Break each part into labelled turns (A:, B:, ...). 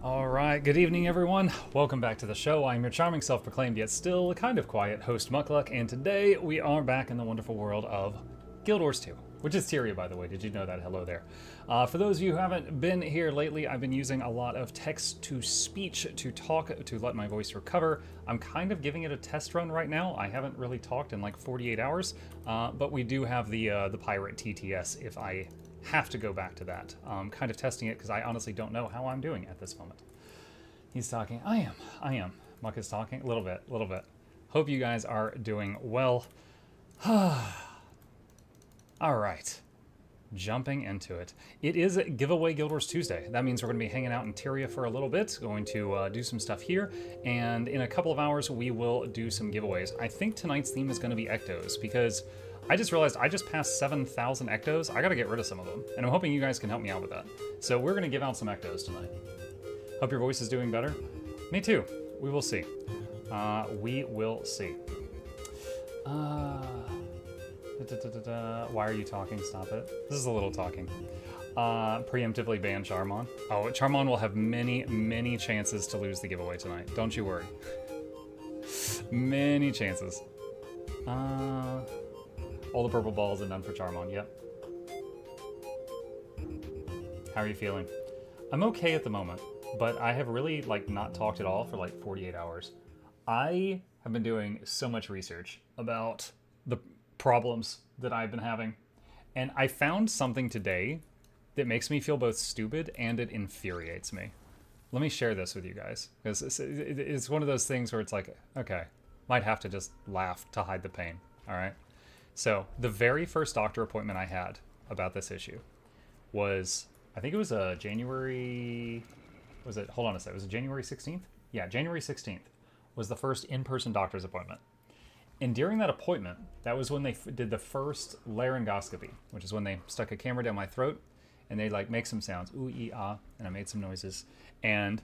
A: All right, good evening, everyone. Welcome back to the show. I'm your charming, self-proclaimed, yet still kind of quiet host, Mukluk, and today we are back in the wonderful world of Guild Wars 2, which is Tyria, by the way. Did you know that? Hello there. For those of you who haven't been here lately, I've been using a lot of text-to-speech to talk, to let my voice recover. I'm kind of giving it a test run right now. I haven't really talked in like 48 hours, but we do have the Pirate TTS if I have to go back to that. Kind of testing it because I honestly don't know how I'm doing at this moment. He's talking. I am. Muck is talking. A little bit. Hope you guys are doing well. All right. Jumping into it. It is Giveaway Guild Wars Tuesday. That means we're going to be hanging out in Tyria for a little bit, going to do some stuff here, and in a couple of hours we will do some giveaways. I think tonight's theme is going to be Ectos, because I just realized I just passed 7,000 Ectos. I got to get rid of some of them, and I'm hoping you guys can help me out with that. So we're going to give out some Ectos tonight. Hope your voice is doing better. Me too. We will see. We will see. Why are you talking? Stop it. This is a little talking. Preemptively ban Charmon. Oh, Charmon will have many chances to lose the giveaway tonight. Don't you worry. Many chances. All the purple balls and none for Charmon. Yep. How are you feeling? I'm okay at the moment, but I have really not talked at all for like 48 hours. I have been doing so much research about the problems that I've been having, and I found something today that makes me feel both stupid and it infuriates me. Let me share this with you guys, because it's one of those things where it's like, okay, might have to just laugh to hide the pain. All right. So the very first doctor appointment I had about this issue was, I think it was a January, was it, hold on a sec, was it January 16th? Yeah, January 16th was the first in-person doctor's appointment. And during that appointment, that was when they did the first laryngoscopy, which is when they stuck a camera down my throat and they make some sounds, ooh, ee, ah, and I made some noises. And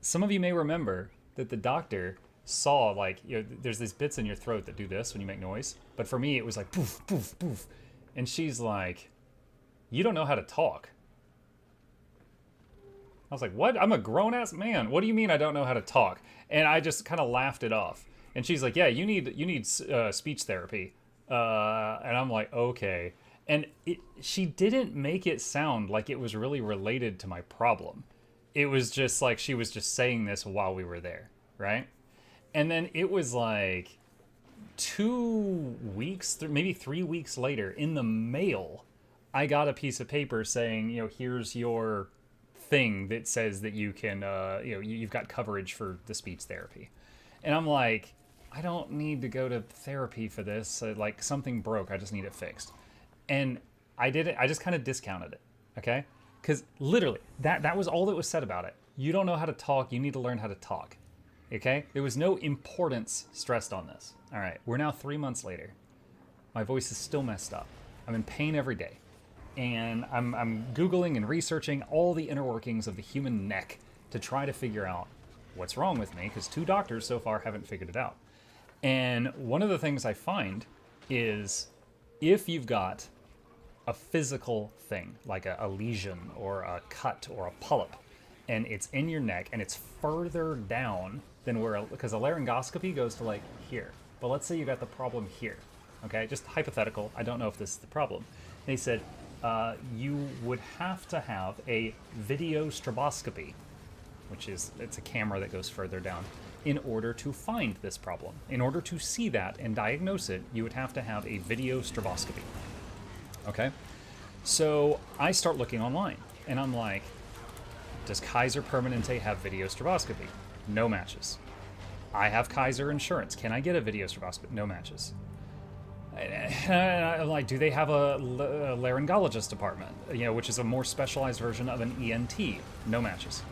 A: some of you may remember that the doctor saw there's these bits in your throat that do this when you make noise, but for me it was like poof, poof, poof. And she's like, you don't know how to talk. I was like, what? I'm a grown-ass man. What do you mean I don't know how to talk? And I just kind of laughed it off. And she's like, yeah, you need speech therapy. And I'm like, okay. And she didn't make it sound like it was really related to my problem. It was just like she was just saying this while we were there, right? And then it was like 2 weeks, maybe 3 weeks later, in the mail, I got a piece of paper saying, here's your thing that says that you can, you've got coverage for the speech therapy. And I'm like, I don't need to go to therapy for this. Something broke. I just need it fixed. And I did it. I just kind of discounted it. Okay. Because literally that was all that was said about it. You don't know how to talk. You need to learn how to talk. Okay. There was no importance stressed on this. All right. We're now 3 months later. My voice is still messed up. I'm in pain every day. And I'm Googling and researching all the inner workings of the human neck to try to figure out what's wrong with me, because 2 doctors so far haven't figured it out. And one of the things I find is if you've got a physical thing, like a lesion or a cut or a polyp, and it's in your neck and it's further down than because a laryngoscopy goes to here. But let's say you got the problem here, okay? Just hypothetical. I don't know if this is the problem. And he said, you would have to have a video stroboscopy, which is, it's a camera that goes further down, in order to find this problem. In order to see that and diagnose it, you would have to have a video stroboscopy. Okay? So I start looking online, and I'm like, does Kaiser Permanente have video stroboscopy? No matches. I have Kaiser insurance. Can I get a video stroboscopy? No matches. And I'm like, do they have a laryngologist department? Which is a more specialized version of an ENT? No matches.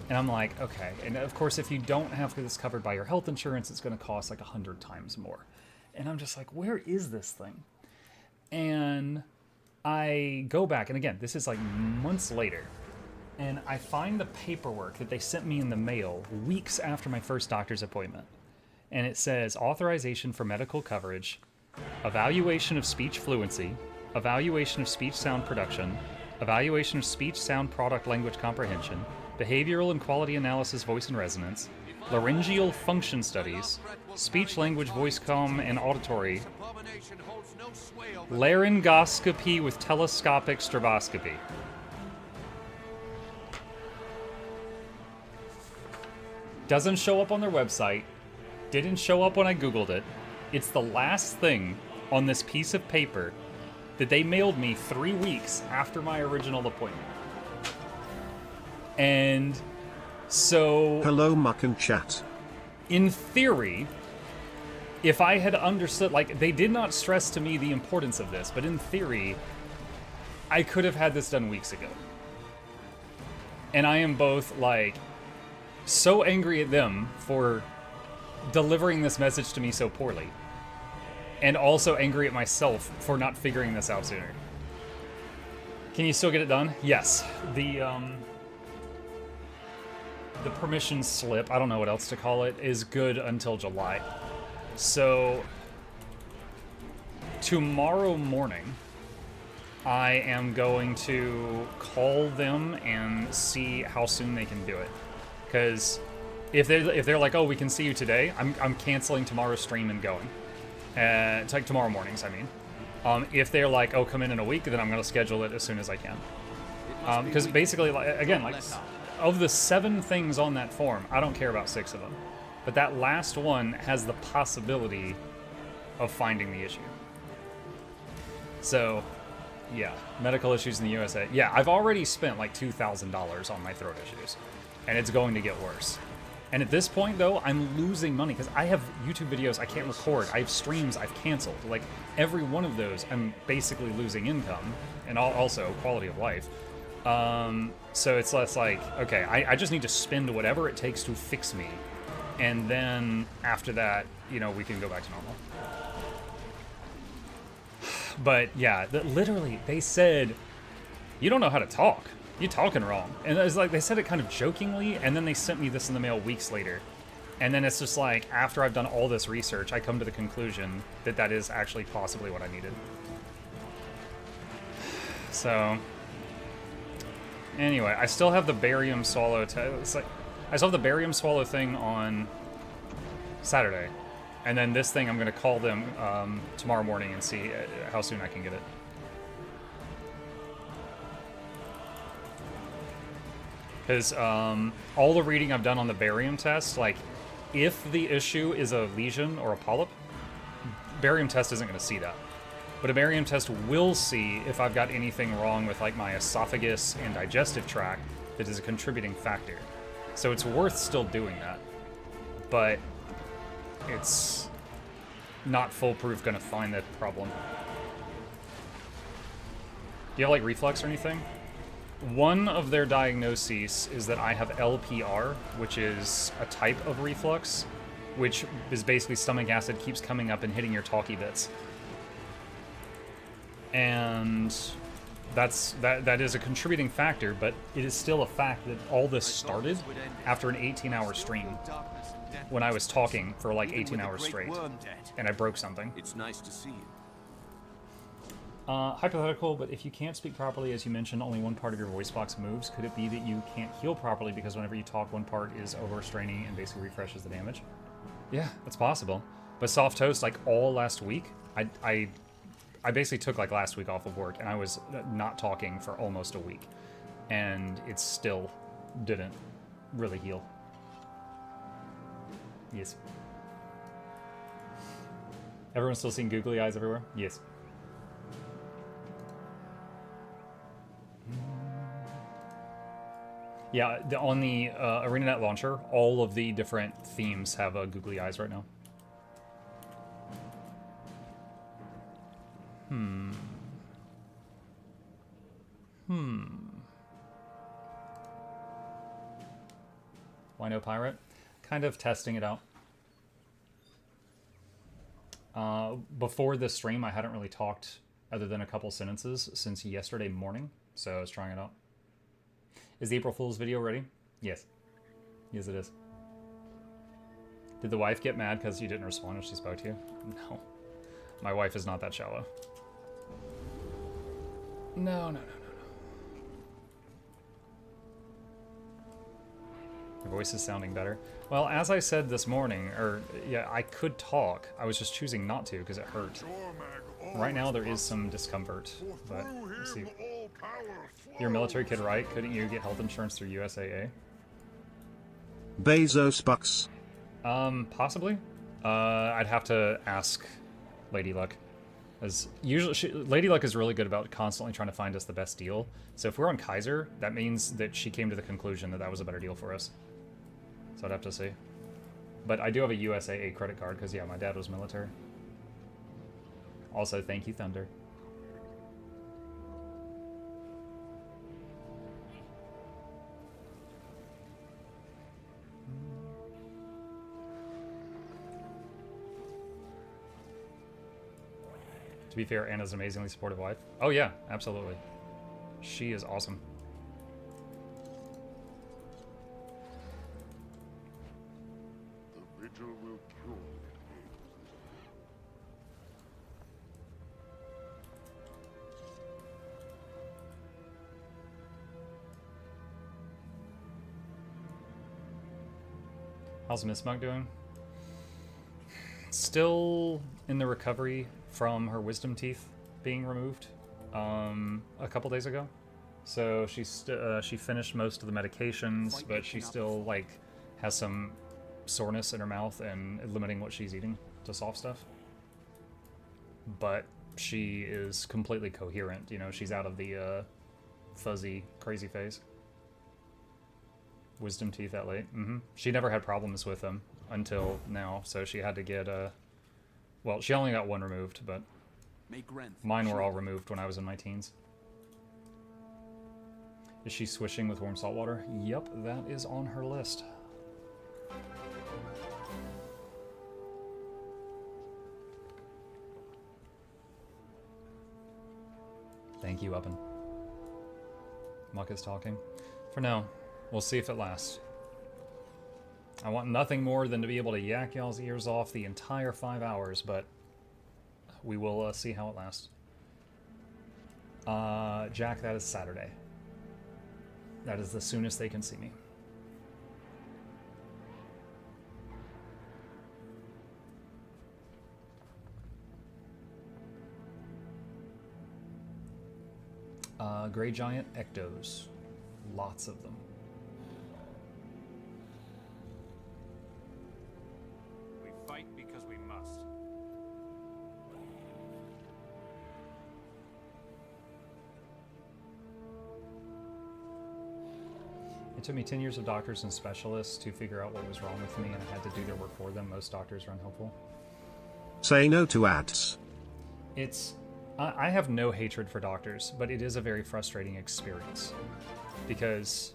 A: And I'm like, okay. And of course, if you don't have this covered by your health insurance, it's going to cost 100 times more. And I'm just like, where is this thing? And I go back, and again, this is months later, and I find the paperwork that they sent me in the mail weeks after my first doctor's appointment. And it says authorization for medical coverage, evaluation of speech fluency, evaluation of speech sound production, evaluation of speech sound product language comprehension, behavioral and quality analysis, voice and resonance, laryngeal function studies, speech, language, voice, comm, and auditory, laryngoscopy with telescopic stroboscopy. Doesn't show up on their website. Didn't show up when I Googled it. It's the last thing on this piece of paper that they mailed me 3 weeks after my original appointment. And so...
B: Hello, Muck and Chat.
A: In theory, if I had understood... Like, they did not stress to me the importance of this, but in theory, I could have had this done weeks ago. And I am both, like, so angry at them for delivering this message to me so poorly, and also angry at myself for not figuring this out sooner. Can you still get it done? Yes. The permission slip, I don't know what else to call it, is good until July. So tomorrow morning, I am going to call them and see how soon they can do it. Because if they're like, oh, we can see you today, I'm canceling tomorrow's stream and going. It's like tomorrow mornings, I mean. If they're like, oh, come in a week, then I'm going to schedule it as soon as I can. Because basically, again, like, of the 7 things on that form, I don't care about 6 of them. But that last one has the possibility of finding the issue. So, yeah, medical issues in the USA. Yeah, I've already spent like $2,000 on my throat issues, and it's going to get worse. And at this point, though, I'm losing money because I have YouTube videos I can't record. I have streams I've canceled. Like, every one of those, I'm basically losing income and also quality of life. So it's less like, okay, I just need to spend whatever it takes to fix me. And then after that, you know, we can go back to normal. But yeah, literally, they said, you don't know how to talk. You're talking wrong. And it was like, they said it kind of jokingly, and then they sent me this in the mail weeks later. And then it's just like, after I've done all this research, I come to the conclusion that that is actually possibly what I needed. So, anyway, I still have the barium swallow. It's like, I still have the barium swallow thing on Saturday. And then this thing, I'm going to call them tomorrow morning and see how soon I can get it. Because all the reading I've done on the barium test, like, if the issue is a lesion or a polyp, barium test isn't going to see that. But a barium test will see if I've got anything wrong with, like, my esophagus and digestive tract that is a contributing factor. So it's worth still doing that. But it's not foolproof going to find that problem. Do you have, like, reflux or anything? One of their diagnoses is that I have LPR, which is a type of reflux, which is basically stomach acid keeps coming up and hitting your talky bits. And that is a contributing factor, but it is still a fact that all this started after an 18-hour stream when I was talking for like 18 hours straight, and I broke something.
C: It's nice to see you.
A: Hypothetical, but if you can't speak properly, as you mentioned, only one part of your voice box moves, could it be that you can't heal properly because whenever you talk, one part is overstraining and basically refreshes the damage? Yeah, that's possible. But Soft Toast, like, all last week, I basically took, like, last week off of work, and I was not talking for almost a week. And it still didn't really heal. Yes. Everyone's still seeing googly eyes everywhere? Yes. Yeah, on the ArenaNet launcher, all of the different themes have googly eyes right now. Why no pirate? Kind of testing it out. Before this stream, I hadn't really talked other than a couple sentences since yesterday morning, so I was trying it out. Is the April Fool's video ready? Yes. Yes, it is. Did the wife get mad because you didn't respond when she spoke to you? No. My wife is not that shallow. No. voice is sounding better. Well, as I said this morning, or yeah, I could talk. I was just choosing not to because it hurt. Right now there is some discomfort, but let's see. You're a military kid, right? Couldn't you get health insurance through USAA?
B: Bezos bucks.
A: Possibly. I'd have to ask Lady Luck. As usually, Lady Luck is really good about constantly trying to find us the best deal. So if we're on Kaiser, that means that she came to the conclusion that that was a better deal for us. So I'd have to see. But I do have a USAA credit card because, yeah, my dad was military. Also, thank you, Thunder. To be fair, Anna's an amazingly supportive wife. Oh yeah, absolutely. She is awesome.
C: The vigil will cure it.
A: How's Miss Monk doing? Still in the recovery from her wisdom teeth being removed a couple days ago. So she finished most of the medications, but she still like has some soreness in her mouth and limiting what she's eating to soft stuff. But she is completely coherent. You know, she's out of the fuzzy, crazy phase. Wisdom teeth that late. She never had problems with them until now, so she had to get well, she only got one removed, but mine were all removed when I was in my teens. Is she swishing with warm salt water? Yep, that is on her list. Thank you, Uppin. Muck is talking. For now, we'll see if it lasts. I want nothing more than to be able to yak y'all's ears off the entire 5 hours, but we will see how it lasts. Jack, that is Saturday. That is the soonest they can see me. Gray Giant Ectos. Lots of them.
D: We fight because we must.
A: It took me 10 years of doctors and specialists to figure out what was wrong with me, and I had to do their work for them. Most doctors are unhelpful.
B: Say no to ads.
A: I have no hatred for doctors, but it is a very frustrating experience. Because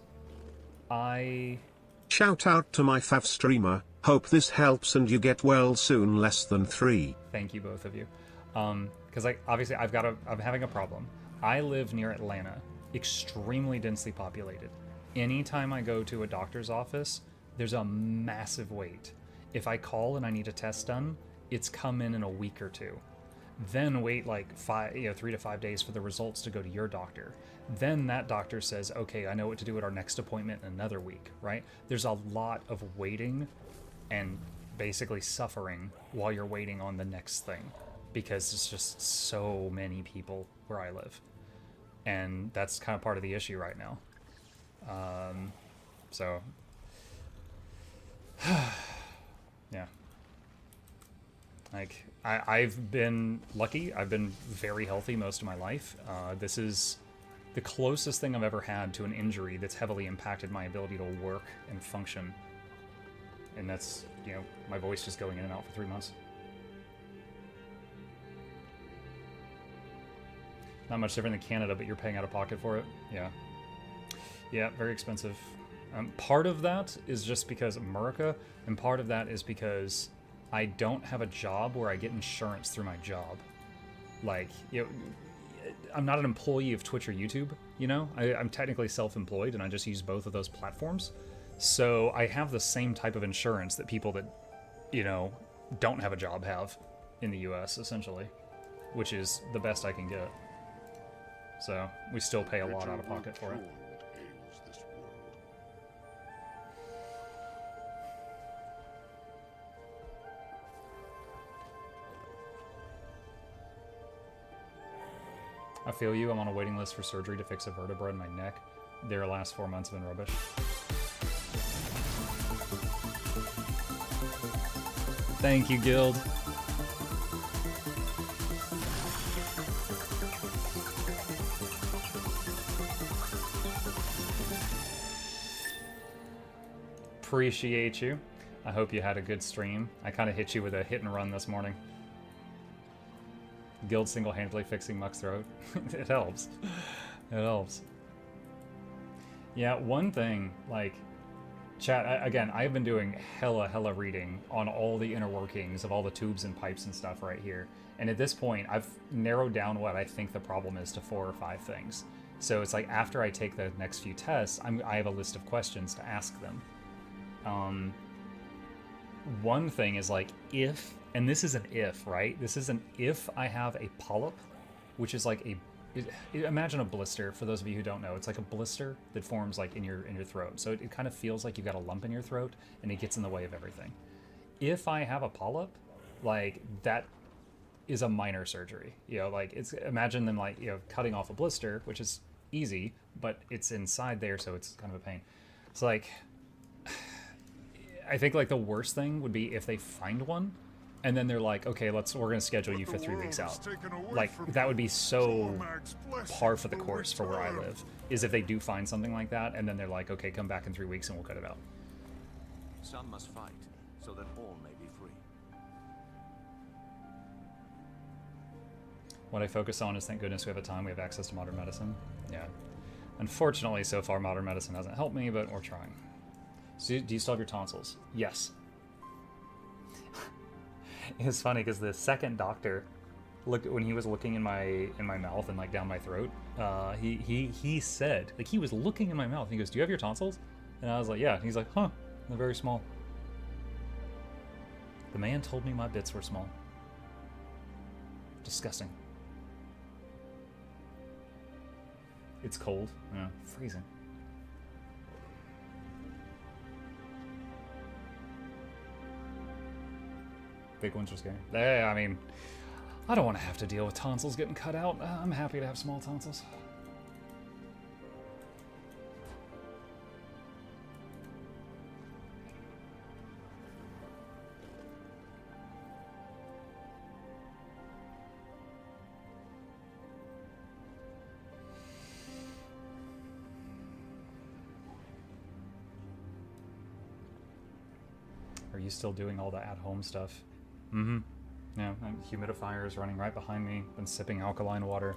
B: Shout out to my fav streamer, hope this helps and you get well soon, less than 3.
A: Thank you, both of you. Because obviously I'm having a problem. I live near Atlanta, extremely densely populated. Anytime I go to a doctor's office, there's a massive wait. If I call and I need a test done, it's come in a week or two. Then wait like 3 to 5 days for the results to go to your doctor. Then that doctor says, okay, I know what to do at our next appointment in another week, right? There's a lot of waiting and basically suffering while you're waiting on the next thing, because there's just so many people where I live. And that's kind of part of the issue right now. So, yeah. Like, I've been lucky. I've been very healthy most of my life. This is the closest thing I've ever had to an injury that's heavily impacted my ability to work and function. And that's, you know, my voice just going in and out for 3 months. Not much different than Canada, but you're paying out of pocket for it. Yeah. Yeah, very expensive. Part of that is just because of America, and part of that is because I don't have a job where I get insurance through my job. Like, you know, I'm not an employee of Twitch or YouTube, you know? I'm technically self-employed, and I just use both of those platforms. So I have the same type of insurance that people that, you know, don't have a job have in the US, essentially, which is the best I can get. So we still pay a lot out of pocket for it. I feel you. I'm on a waiting list for surgery to fix a vertebra in my neck. Their last 4 months have been rubbish. Thank you, Guild. Appreciate you. I hope you had a good stream. I kind of hit you with a hit and run this morning. Guild single-handedly fixing Muck's throat. It helps. It helps. Yeah, one thing, like, chat, again, I've been doing hella reading on all the inner workings of all the tubes and pipes and stuff right here. And at this point, I've narrowed down what I think the problem is to 4 or 5 things. So it's like after I take the next few tests, I have a list of questions to ask them. One thing is like if, and this is an if, right? This is an if I have a polyp, which is like imagine a blister. For those of you who don't know, it's like a blister that forms like in your throat. So it kind of feels like you've got a lump in your throat, and it gets in the way of everything. If I have a polyp, like that is a minor surgery. You know, like it's imagine them like, you know, cutting off a blister, which is easy, but it's inside there, so it's kind of a pain. It's like I think like the worst thing would be if they find one and then they're like, okay, we're gonna schedule you for 3 weeks out. Like that would be so par for the course for where I live, is if they do find something like that and then they're like, okay, come back in 3 weeks and we'll cut it out.
C: Some must fight so that all may be free.
A: What I focus on is, thank goodness we have a time, we have access to modern medicine. Yeah. Unfortunately, so far modern medicine hasn't helped me, but we're trying. So, do you still have your tonsils? Yes. It was funny because the second doctor looked when he was looking in my mouth and like down my throat. He said, like, he was looking in my mouth. And he goes, "Do you have your tonsils?" And I was like, "Yeah." And he's like, "Huh, they're very small." The man told me my bits were small. Disgusting. It's cold. Yeah, freezing. Big ones are scary. I mean, I don't want to have to deal with tonsils getting cut out. I'm happy to have small tonsils. Are you still doing all the at-home stuff? Mm-hmm. Yeah, and humidifiers running right behind me. Been sipping alkaline water.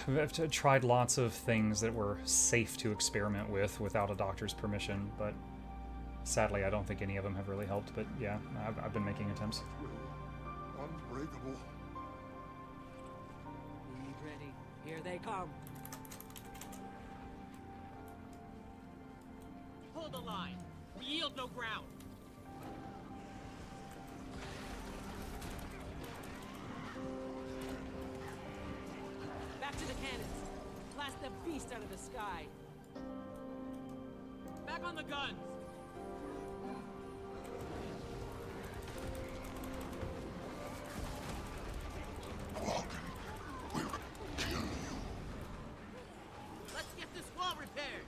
A: I've tried lots of things that were safe to experiment with without a doctor's permission, but sadly I don't think any of them have really helped. But yeah, I've been making attempts.
E: Unbreakable.
F: Be ready. Here they come. Hold the line. We yield no ground. Back to the cannons. Blast the beast out of the sky. Back on the guns.
E: Walken will kill you.
F: Let's get this wall repaired.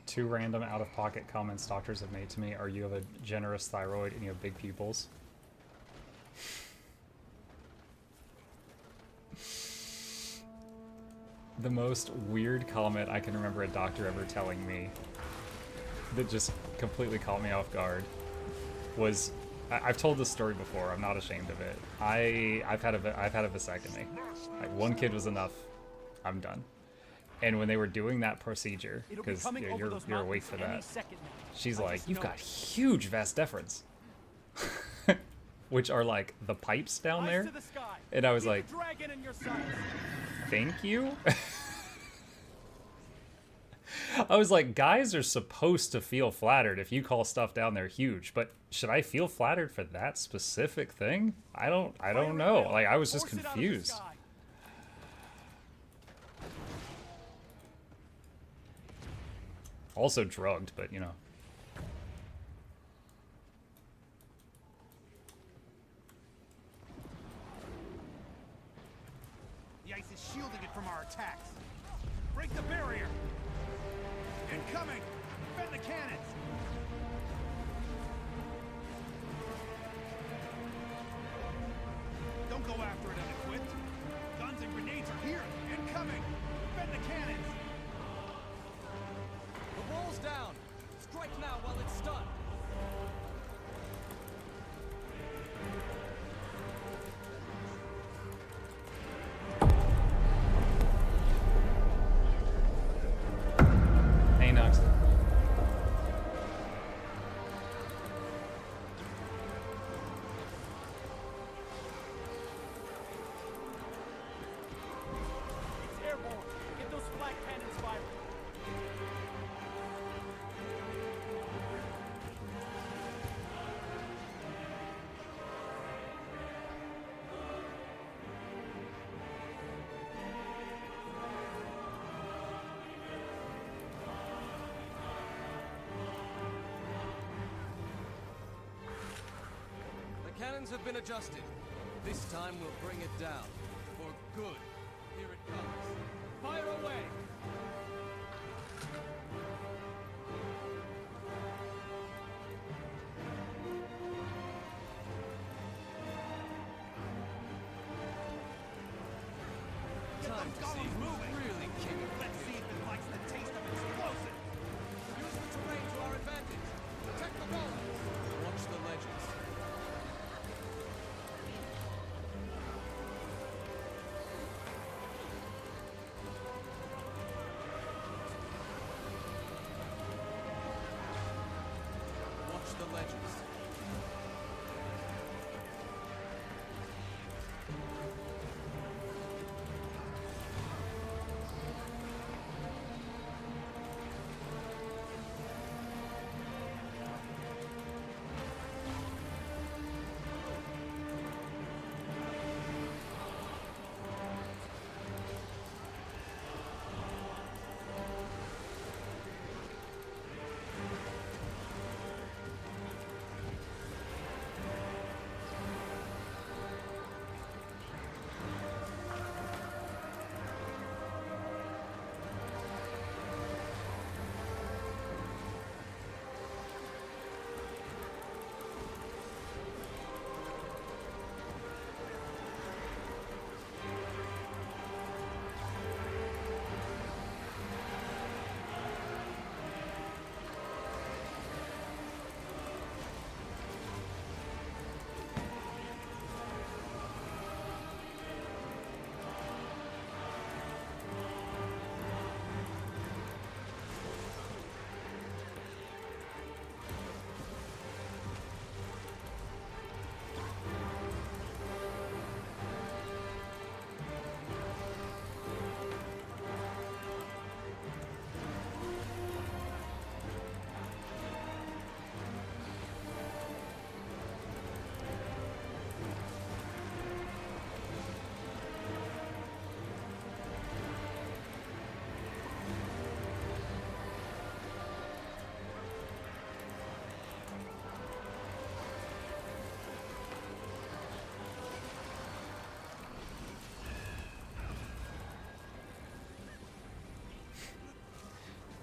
A: Two random out-of-pocket comments doctors have made to me are, "You have a generous thyroid and you have big pupils." The most weird comment I can remember a doctor ever telling me that just completely caught me off guard was, I've told this story before, I'm not ashamed of it. I've had a vasectomy. Like, one kid was enough. I'm done. And when they were doing that procedure, because you're awake for that, she's like, "You've got huge vas deferens," which are like the pipes down there. And I was like, "Thank you." I was like, guys are supposed to feel flattered if you call stuff down there huge, but should I feel flattered for that specific thing? I don't know. Like, I was just confused. Also drugged, but you know.
D: The ice is shielding it from our attacks. Break the barrier. Incoming! Defend the cannons! Don't go after it unequipped. Guns and grenades are here. Incoming! Defend the cannons!
C: The wall's down. Strike now while it's stunned.
A: Hey, Noxxi.
F: It's airborne. Get those flag cannons firing.
C: The cannons have been adjusted. This time we'll bring it down. For good. Here it comes. Fire away! Time to see who's really king of
D: Let's see if it likes the taste of explosives!
C: Use the terrain to our advantage. Protect the walls. Watch the ledges. Watch the ledges.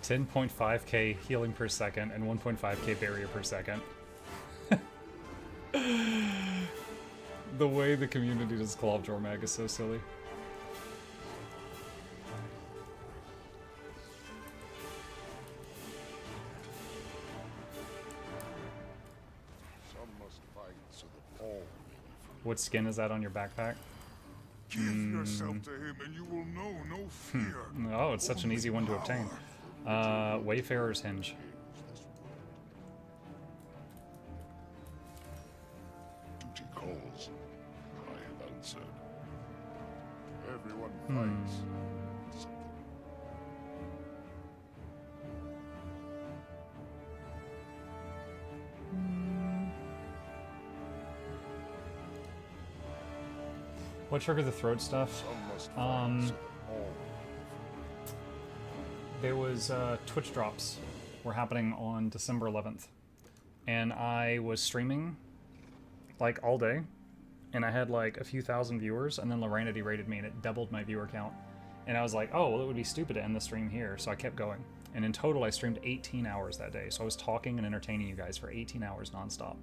A: $10.5k healing per second and 1.5k barrier per second. The way the community does Claw of Jormag is so silly.
E: Some must fight so that all may be
A: What skin is that on your backpack?
E: free. Give yourself to him and you will know no fear.
A: Oh, it's such an easy one to obtain. Wayfarer's Hinge.
E: Duty calls. I have answered. Everyone fights.
A: What triggered the throat stuff?
E: Some must fight so that all
A: There was Twitch drops were happening on December 11th, and I was streaming like all day, and I had like a few thousand viewers, and then Lorena derated me and it doubled my viewer count. And I was like, oh, well, it would be stupid to end the stream here, so I kept going. And in total, I streamed 18 hours that day, so I was talking and entertaining you guys for 18 hours nonstop.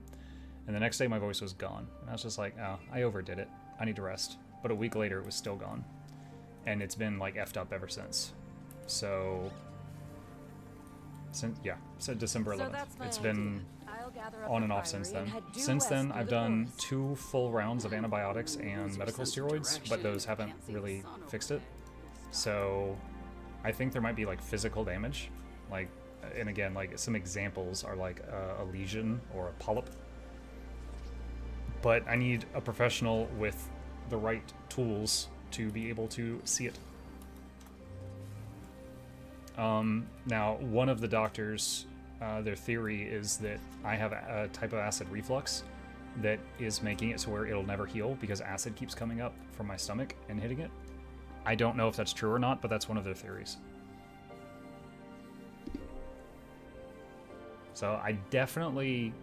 A: And the next day, my voice was gone. And I was just like, oh, I overdid it. I need to rest. But a week later, it was still gone. And it's been like effed up ever since. So, since December 11th. It's been on and off since then. Since then, I've done 2 full rounds of antibiotics and medical steroids, but those haven't really fixed it. So, I think there might be like physical damage. Like, and again, like some examples are like a lesion or a polyp. But I need a professional with the right tools to be able to see it. Now, one of the doctors, their theory is that I have a type of acid reflux that is making it so where it'll never heal because acid keeps coming up from my stomach and hitting it. I don't know if that's true or not, but that's one of their theories. So I definitely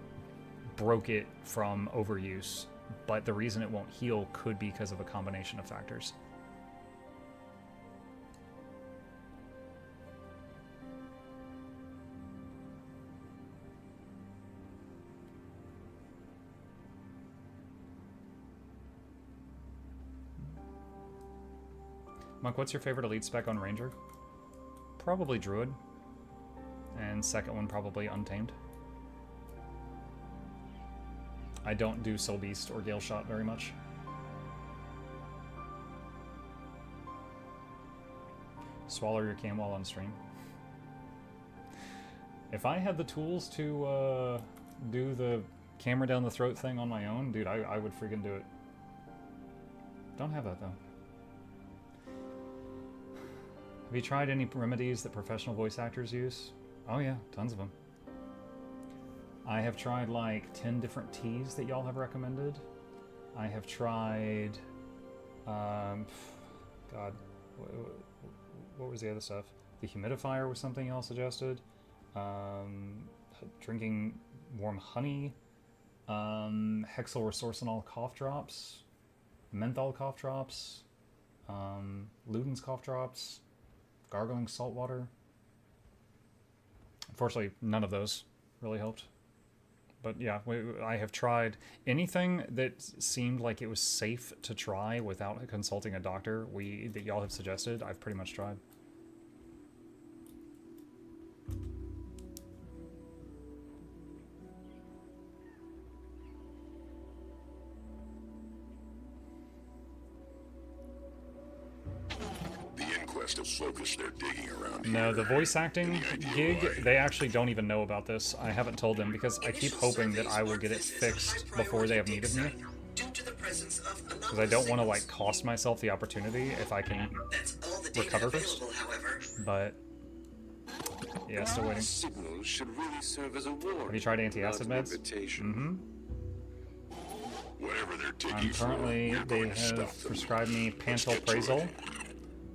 A: broke it from overuse, but the reason it won't heal could be because of a combination of factors. Monk, what's your favorite elite spec on Ranger? Probably Druid. And second one, probably Untamed. I don't do Soul Beast or Gale Shot very much. Swallow your cam while on stream. If I had the tools to do the camera down the throat thing on my own, dude, I would freaking do it. Don't have that, though. Have you tried any remedies that professional voice actors use? Oh yeah, tons of them. I have tried like 10 different teas that y'all have recommended. I have tried, God, what was the other stuff? The humidifier was something y'all suggested. Drinking warm honey, hexyl resorcinol cough drops, menthol cough drops, Luden's cough drops, gargling salt water. Unfortunately, none of those really helped. But yeah, I have tried anything that seemed like it was safe to try without consulting a doctor that y'all have suggested. I've pretty much tried.
E: Focus they're digging around
A: No,
E: here.
A: the voice acting gig, they actually don't even know about this. I haven't told them because I keep hoping that I will get it fixed before they have need of me. Because I don't want to like cost myself the opportunity if I can recover first. But yeah, still waiting. Have you tried anti-acid meds? Mm-hmm. I'm currently, they have prescribed me pantoprazole,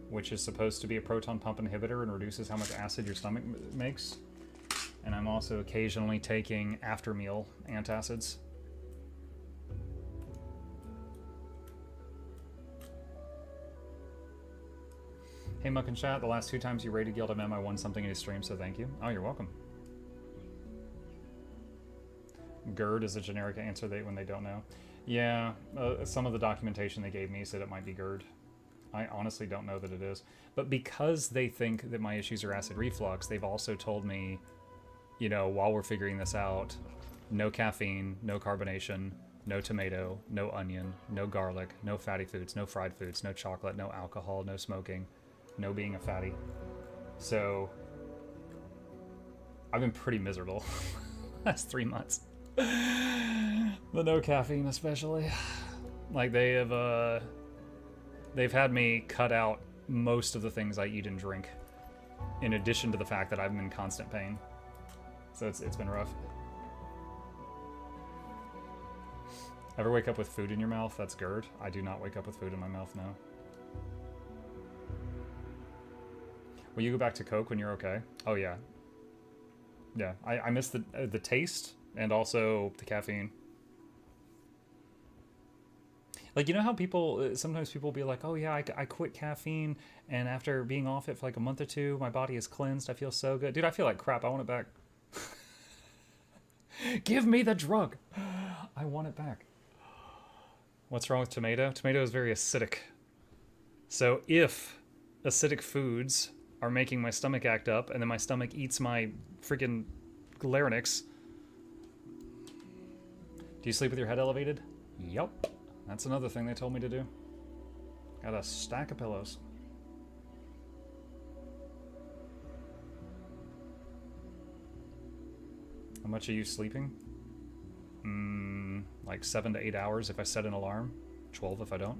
A: which is supposed to be a proton pump inhibitor and reduces how much acid your stomach makes. And I'm also occasionally taking after meal antacids. Hey Muck and Chat, the last 2 times you rated Guild MM, I won something in his stream, so thank you. Oh, you're welcome. GERD is a generic answer when they don't know. Yeah, some of the documentation they gave me said it might be GERD. I honestly don't know that it is. But because they think that my issues are acid reflux, they've also told me, you know, while we're figuring this out, no caffeine, no carbonation, no tomato, no onion, no garlic, no fatty foods, no fried foods, no chocolate, no alcohol, no smoking, no being a fatty. So, I've been pretty miserable last 3 months. The no caffeine especially. Like they have, they've had me cut out most of the things I eat and drink, in addition to the fact that I'm in constant pain. So it's been rough. Ever wake up with food in your mouth? That's GERD. I do not wake up with food in my mouth, no. Will you go back to Coke when you're okay? Oh yeah. Yeah, I miss the taste and also the caffeine. Like, you know how people, sometimes people will be like, oh yeah, I quit caffeine, and after being off it for like a month or two, my body is cleansed, I feel so good. Dude, I feel like crap, I want it back. Give me the drug. I want it back. What's wrong with tomato? Tomato is very acidic. So if acidic foods are making my stomach act up, and then my stomach eats my freaking larynx. Do you sleep with your head elevated? Yup. That's another thing they told me to do. Got a stack of pillows. How much are you sleeping? Like 7 to 8 hours if I set an alarm. 12 if I don't.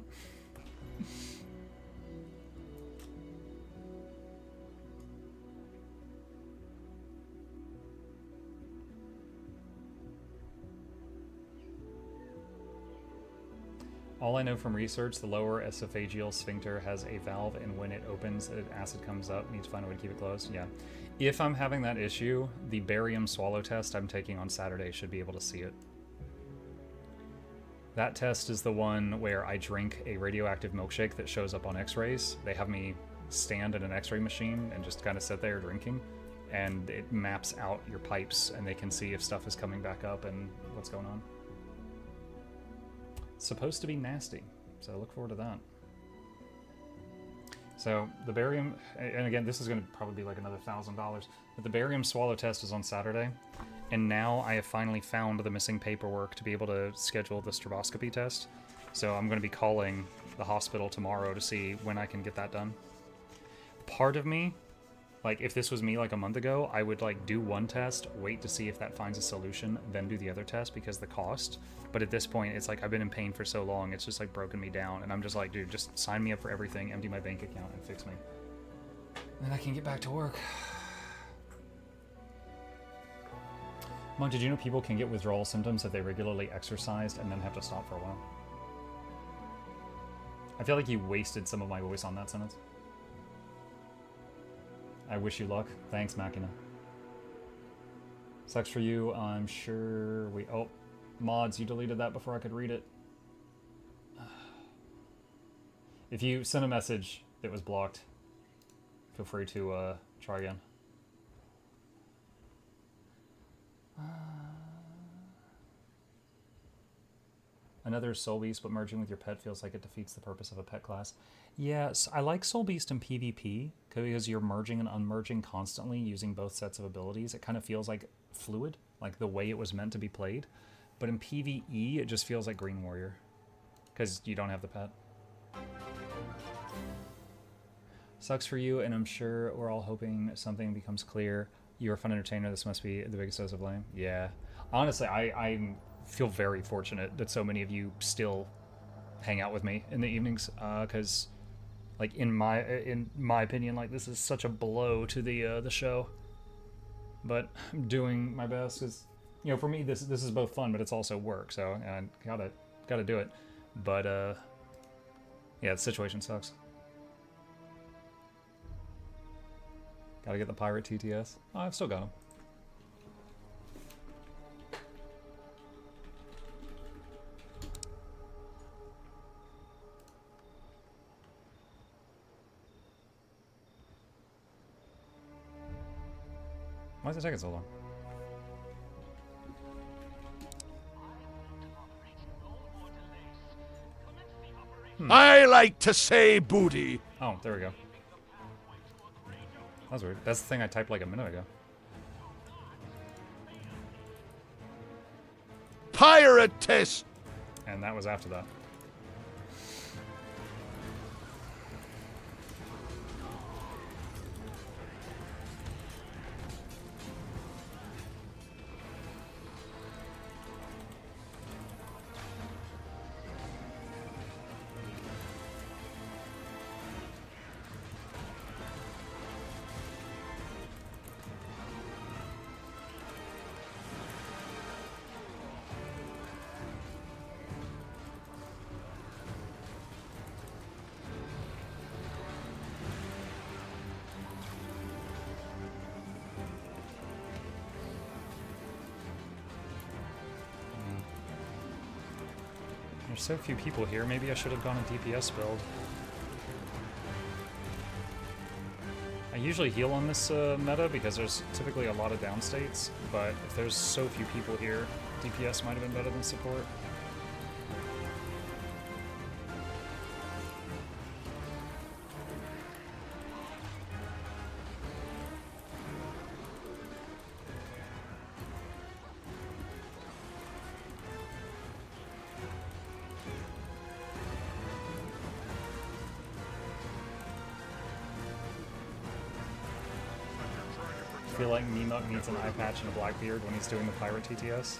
A: All I know from research, the lower esophageal sphincter has a valve, and when it opens, acid comes up. Need to find a way to keep it closed. Yeah. If I'm having that issue, the barium swallow test I'm taking on Saturday should be able to see it. That test is the one where I drink a radioactive milkshake that shows up on x-rays. They have me stand at an x-ray machine and just kind of sit there drinking, and it maps out your pipes, and they can see if stuff is coming back up and what's going on. It's supposed to be nasty, so look forward to that. So the barium, and again, this is going to probably be like another $1,000, but the barium swallow test is on Saturday, and now I have finally found the missing paperwork to be able to schedule the stroboscopy test. So I'm going to be calling the hospital tomorrow to see when I can get that done. Part of me, like if this was me like a month ago, I would like do one test, wait to see if that finds a solution, then do the other test because the cost. But at this point, it's like I've been in pain for so long, it's just like broken me down. And I'm just like, dude, just sign me up for everything, empty my bank account, and fix me. And then I can get back to work. Mom, did you know people can get withdrawal symptoms if they regularly exercised and then have to stop for a while? I feel like you wasted some of my voice on that sentence. I wish you luck. Thanks, Machina. Sucks for you. I'm sure we... Oh, mods, you deleted that before I could read it. If you sent a message that was blocked, feel free to try again. Another Soul Beast, but merging with your pet feels like it defeats the purpose of a pet class. Yes, I like Soul Beast in PvP, because you're merging and unmerging constantly using both sets of abilities. It kind of feels like fluid, like the way it was meant to be played. But in PvE, it just feels like Green Warrior, because you don't have the pet. Sucks for you, and I'm sure we're all hoping something becomes clear. You're a fun entertainer. This must be the biggest source of blame. Yeah. Honestly, I feel very fortunate that so many of you still hang out with me in the evenings, because, like, in my opinion, like, this is such a blow to the show. But I'm doing my best, because, you know, for me, this is both fun, but it's also work. So I gotta do it. But yeah, the situation sucks. Gotta get the pirate TTS. Oh, I've still got them. Why is it taking so long?
E: I like to say booty.
A: Oh, there we go. That was weird. That's the thing I typed like a minute ago.
E: Pirate test.
A: And that was after that. There's so few people here. Maybe I should have gone a DPS build. I usually heal on this meta because there's typically a lot of downstates, but if there's so few people here, DPS might have been better than support. I feel like Mimuk needs an eye patch and a black beard when he's doing the pirate TTS.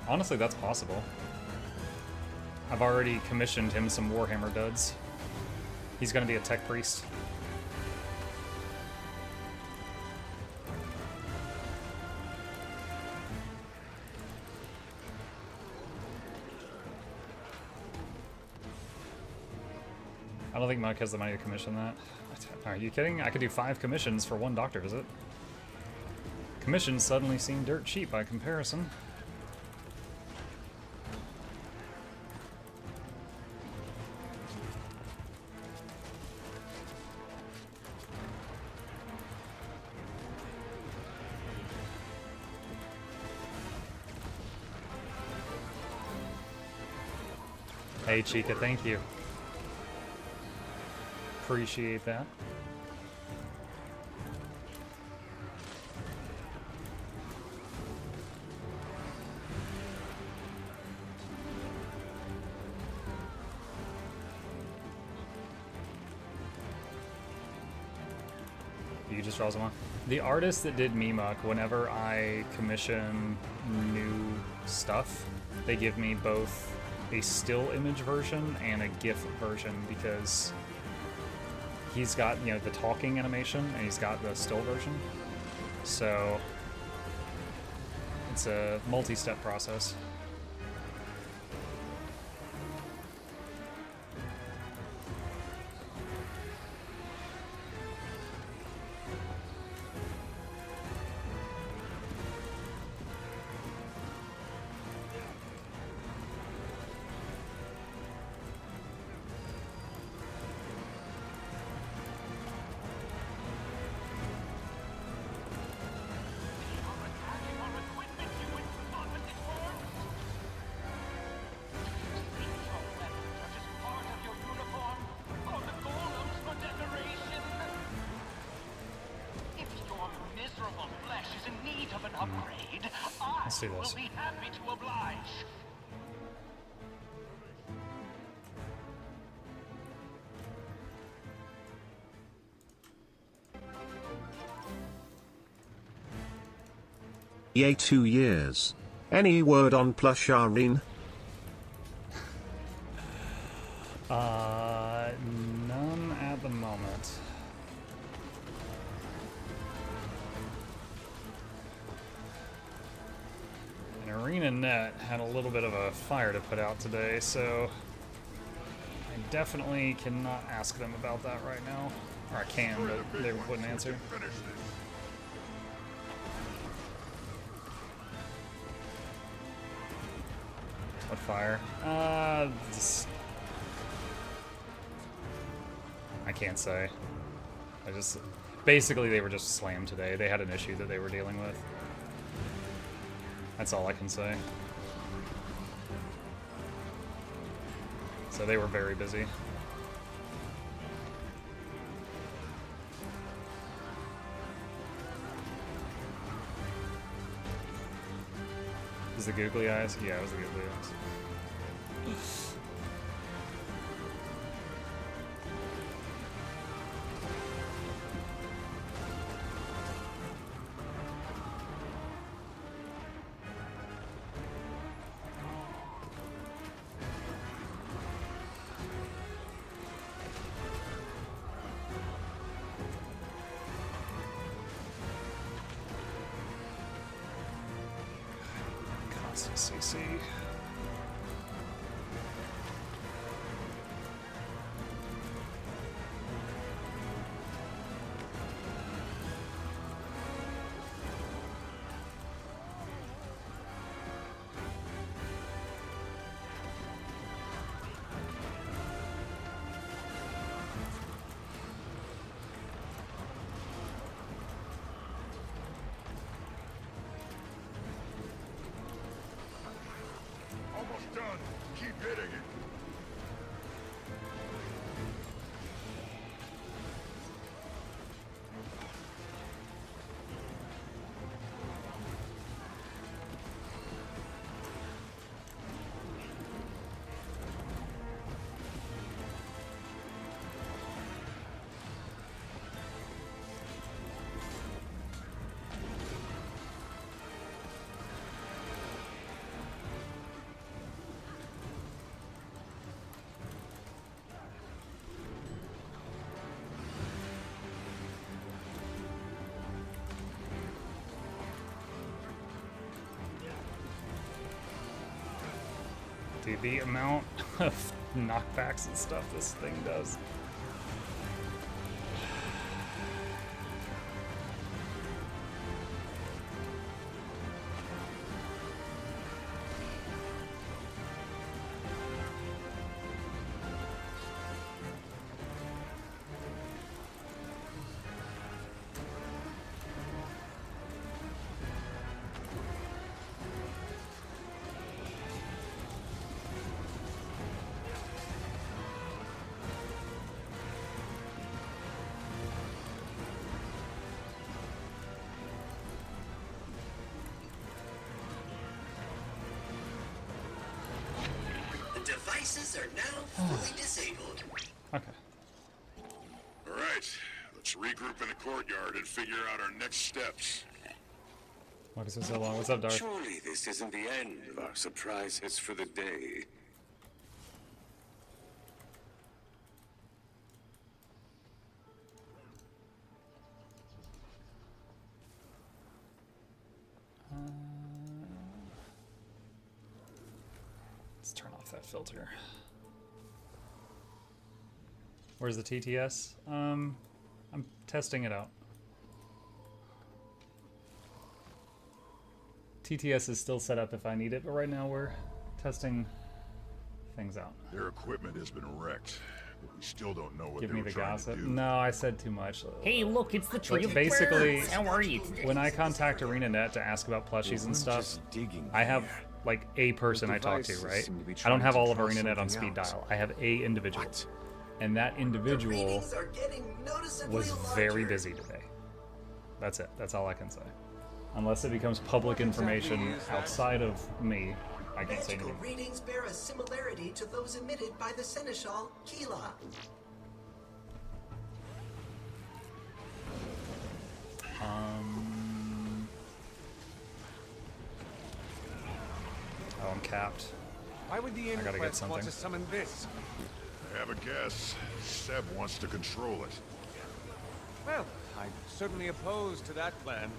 A: Honestly, that's possible. I've already commissioned him some Warhammer duds. He's gonna be a tech priest. I don't think Mike has the money to commission that. Are you kidding? I could do 5 commissions for 1 doctor visit. Commissions suddenly seem dirt cheap by comparison. Hey Chica, thank you. Appreciate that. You just draw someone. The artist that did Mimuk, whenever I commission new stuff, they give me both a still image version and a GIF version because he's got, you know, the talking animation and he's got the still version. So it's a multi-step process. Let's do this.
B: Yay, 2 years. Any word on plush Irene?
A: None at the moment. And Arena Net had a little bit of a fire to put out today, so I definitely cannot ask them about that right now. Or I can, but they wouldn't answer. What fire? I can't say. Basically they were just slammed today. They had an issue that they were dealing with. That's all I can say. So they were very busy. Is the googly eyes? Yeah, it was the googly eyes. CC.
E: done. Keep hitting it.
A: Dude, the amount of knockbacks and stuff this thing does.
G: Devices are now fully disabled.
A: Okay.
E: All right, let's regroup in the courtyard and figure out our next steps.
A: Why is it so long? What's up, Darth?
G: Surely this isn't the end of our surprises for the day.
A: Let's turn off that filter. Where's the TTS? I'm testing it out. TTS is still set up if I need it, but right now we're testing things out.
E: Their equipment has been wrecked, but we still don't know what
A: Give
E: they
A: me
E: were
A: the
E: trying
A: gossip.
E: to do.
A: No, I said too much.
H: Hey, look, it's the tree
A: Like,
H: of
A: basically,
H: birds. How are you today?
A: when I contact ArenaNet to ask about plushies and stuff, I have like a person I talk to, right? I don't have all of ArenaNet on speed dial. I have a individual, and that individual
G: Readings are getting noticeably
A: was very
G: larger.
A: busy today. That's it. That's all I can say. Unless it becomes public information outside of me, I can't say
G: Magical
A: anything.
G: readings bear a similarity to those emitted by the seneschal Kila.
A: Oh, I'm capped.
D: Why would the
A: gotta get
D: Inquest want
A: something.
D: to summon this?
E: I have a guess. Seb wants to control it.
D: Well, I'm certainly opposed to that plan.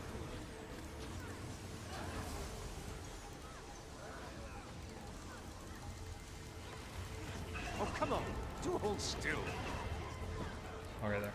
D: Oh, come on. Do hold still.
A: Okay, there.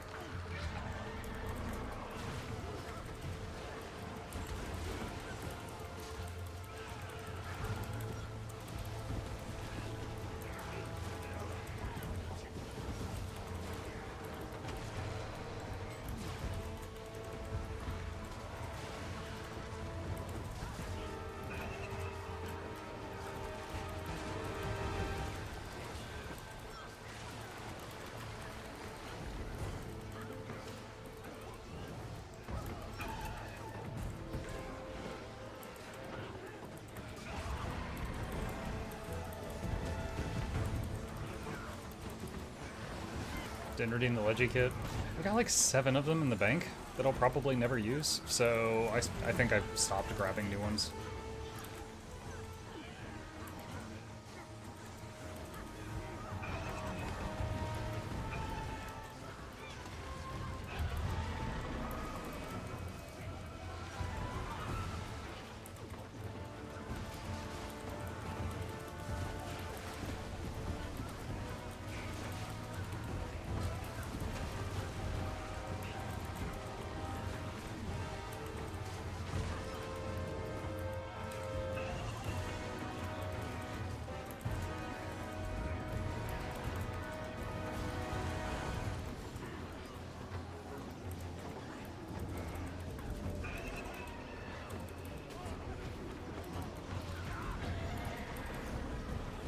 A: Didn't redeem the Leggy kit. I got like 7 of them in the bank that I'll probably never use, so I think I've stopped grabbing new ones.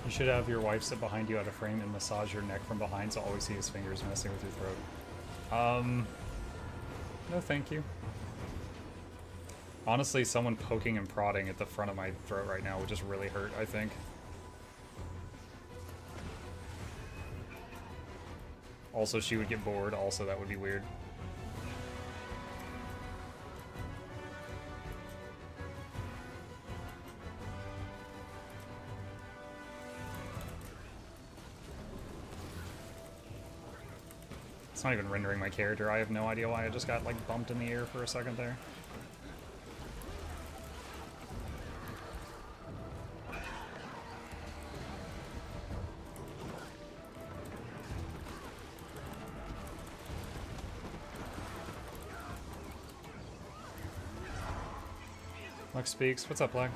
A: You should have your wife sit behind you at a frame and massage your neck from behind so always see his fingers messing with your throat. No thank you. Honestly, someone poking and prodding at the front of my throat right now would just really hurt, I think. Also, she would get bored. Also, that would be weird. It's not even rendering my character. I have no idea why I just got, like, bumped in the air for a second there. Lux speaks. What's up, Black?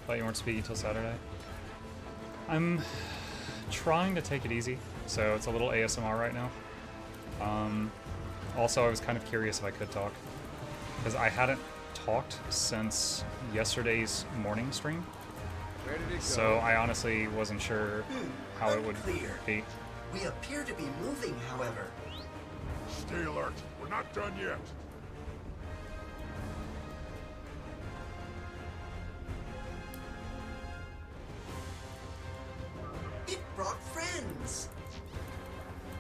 A: Thought you weren't speaking till Saturday. I'm trying to take it easy, so it's a little ASMR right now. Also, I was kind of curious if I could talk, because I hadn't talked since yesterday's morning stream.
C: Where did it go?
A: So I honestly wasn't sure how it would
G: Unclear.
A: be.
G: We appear to be moving, however.
E: Stay alert. We're not done yet.
G: It brought friends.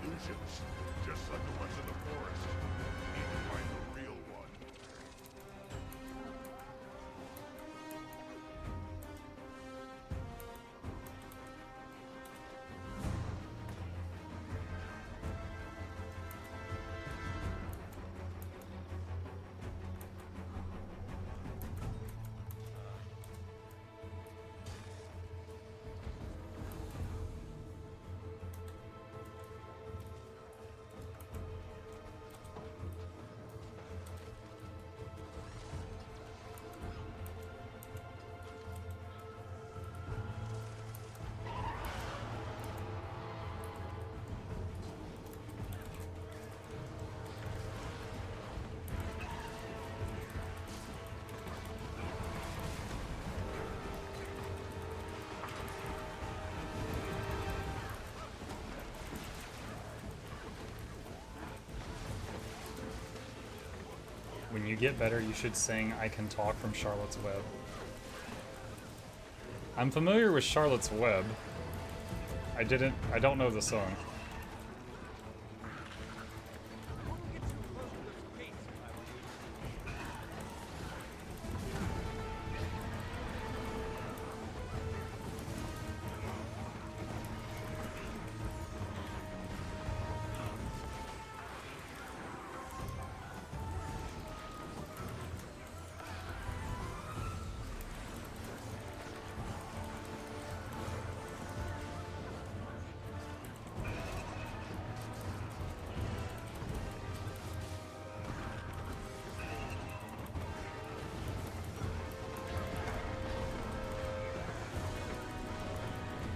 E: Illusions, just like the ones in the forest. Need to find the real one.
A: When you get better, you should sing I Can Talk from Charlotte's Web. I'm familiar with Charlotte's Web. I don't know the song.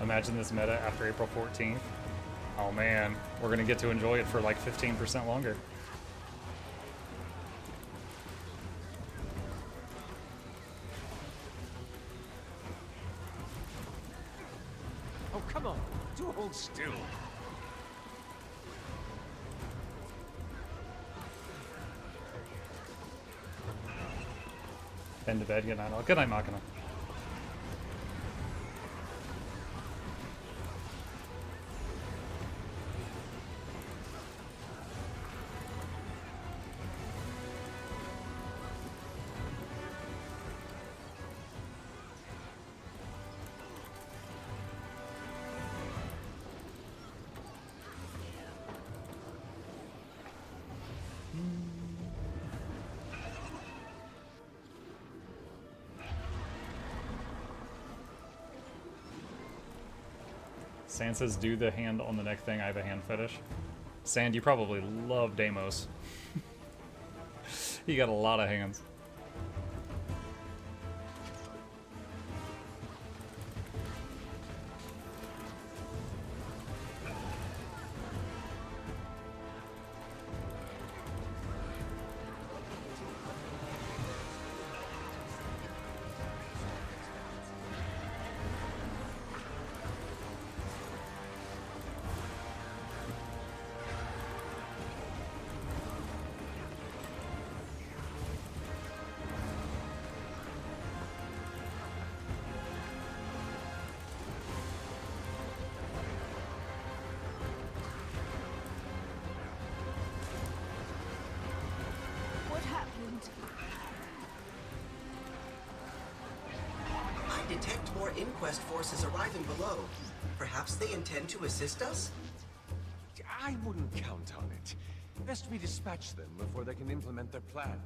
A: Imagine this meta after April 14th. Oh man, we're gonna get to enjoy it for like 15% longer.
D: Oh, come on. Do hold still.
A: Been to bed, good night all. Good night, Machina. Sand says, do the hand on the neck thing. I have a hand fetish. Sand, you probably love Deimos. You got a lot of hands.
H: mind.
G: I detect more Inquest forces arriving below. Perhaps they intend to assist us?
D: I wouldn't count on it. Best we dispatch them before they can implement their plan.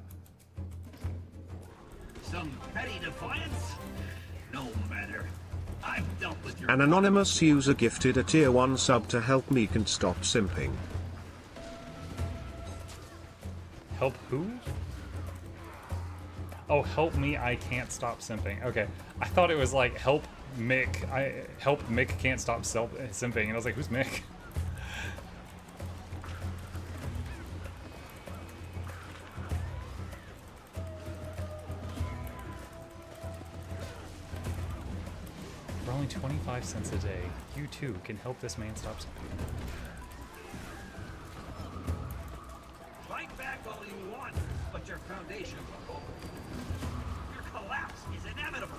I: Some petty defiance? No matter. I've dealt with your...
B: An anonymous user gifted a tier 1 sub to help me can stop simping.
A: Help who? Oh, help me, I can't stop simping. Okay, I thought it was like help Mick. Help Mick can't stop simping, and I was like, who's Mick? For only 25 cents a day, you too can help this man stop simping.
I: Fight back all you want, but your foundation will hold. Your collapse is inevitable.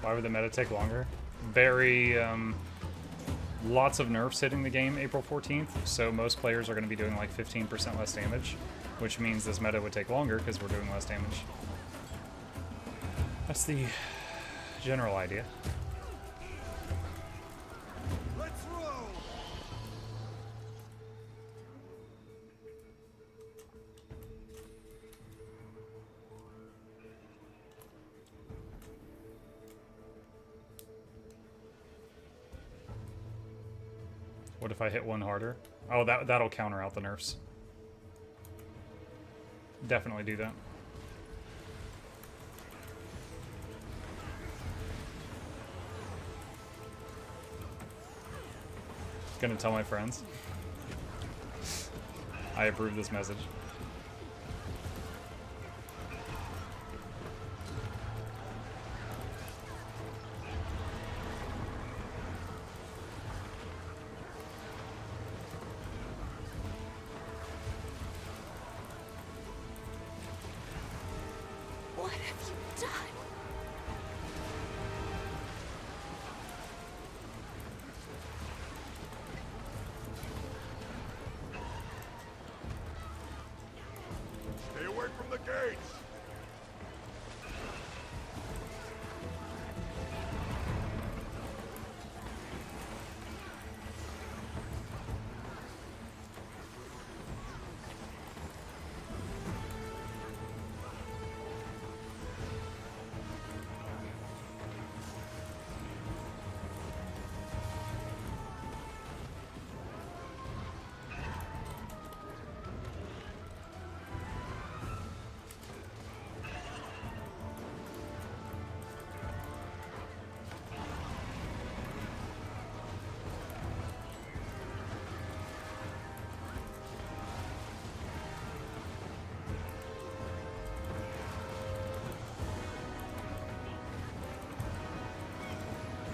A: Why would the meta take longer? Very, lots of nerfs hitting the game April 14th, so most players are going to be doing like 15% less damage, which means this meta would take longer because we're doing less damage. That's the general idea.
D: Let's roll!
A: What if I hit one harder? Oh, that'll counter out the nerfs. Definitely do that. Gonna tell my friends. I approve this message.
H: What have you done?
D: Stay away from the gates!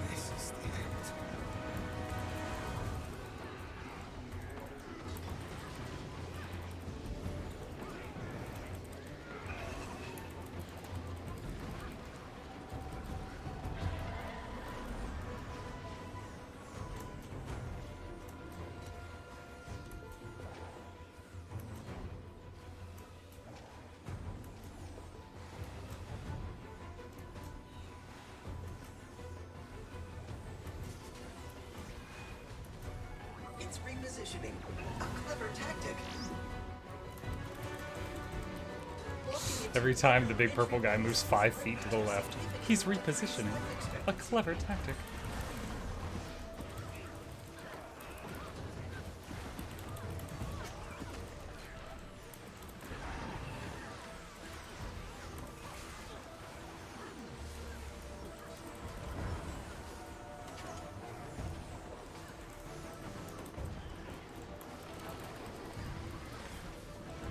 D: This is the end.
G: It's repositioning. A clever tactic.
A: Every time the big purple guy moves 5 feet to the left, he's repositioning. A clever tactic.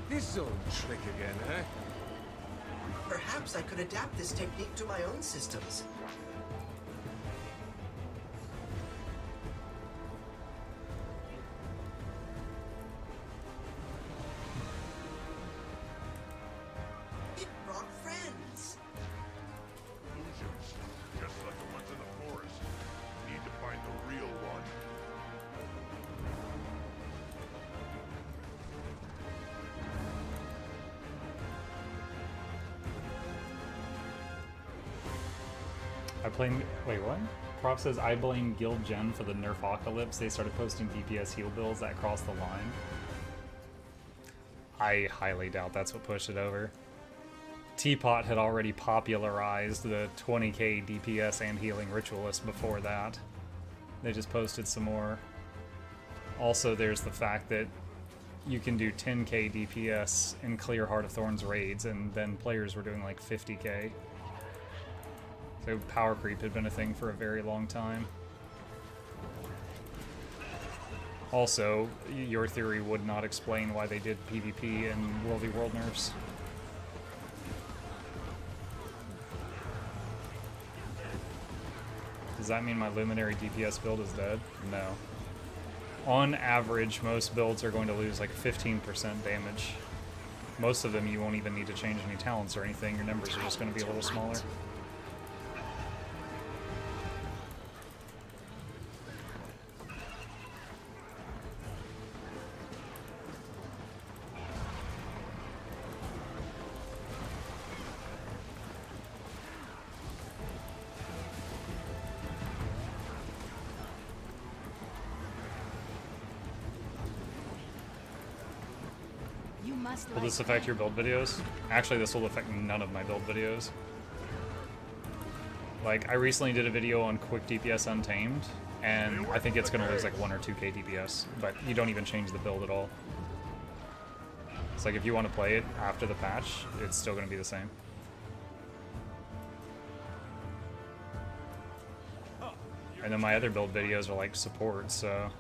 D: This old trick again, huh?
G: Perhaps I could adapt this technique to my own systems.
A: I blame. Wait, what? Prof says I blame Guild Gen for the nerfocalypse. They started posting DPS heal builds that crossed the line. I highly doubt that's what pushed it over. Teapot had already popularized the 20k DPS and healing ritualist before that. They just posted some more. Also, there's the fact that you can do 10k DPS in clear Heart of Thorns raids, and then players were doing like 50k. So power creep had been a thing for a very long time. Also, your theory would not explain why they did PvP and World v World nerfs. Does that mean my Luminary DPS build is dead? No. On average, most builds are going to lose like 15% damage. Most of them you won't even need to change any talents or anything, your numbers are just going to be a little smaller. Will this affect your build videos? Actually, this will affect none of my build videos. Like, I recently did a video on quick DPS Untamed, and I think it's going to lose like 1 or 2k DPS, but you don't even change the build at all. It's like if you want to play it after the patch, it's still going to be the same. And then my other build videos are like support, so...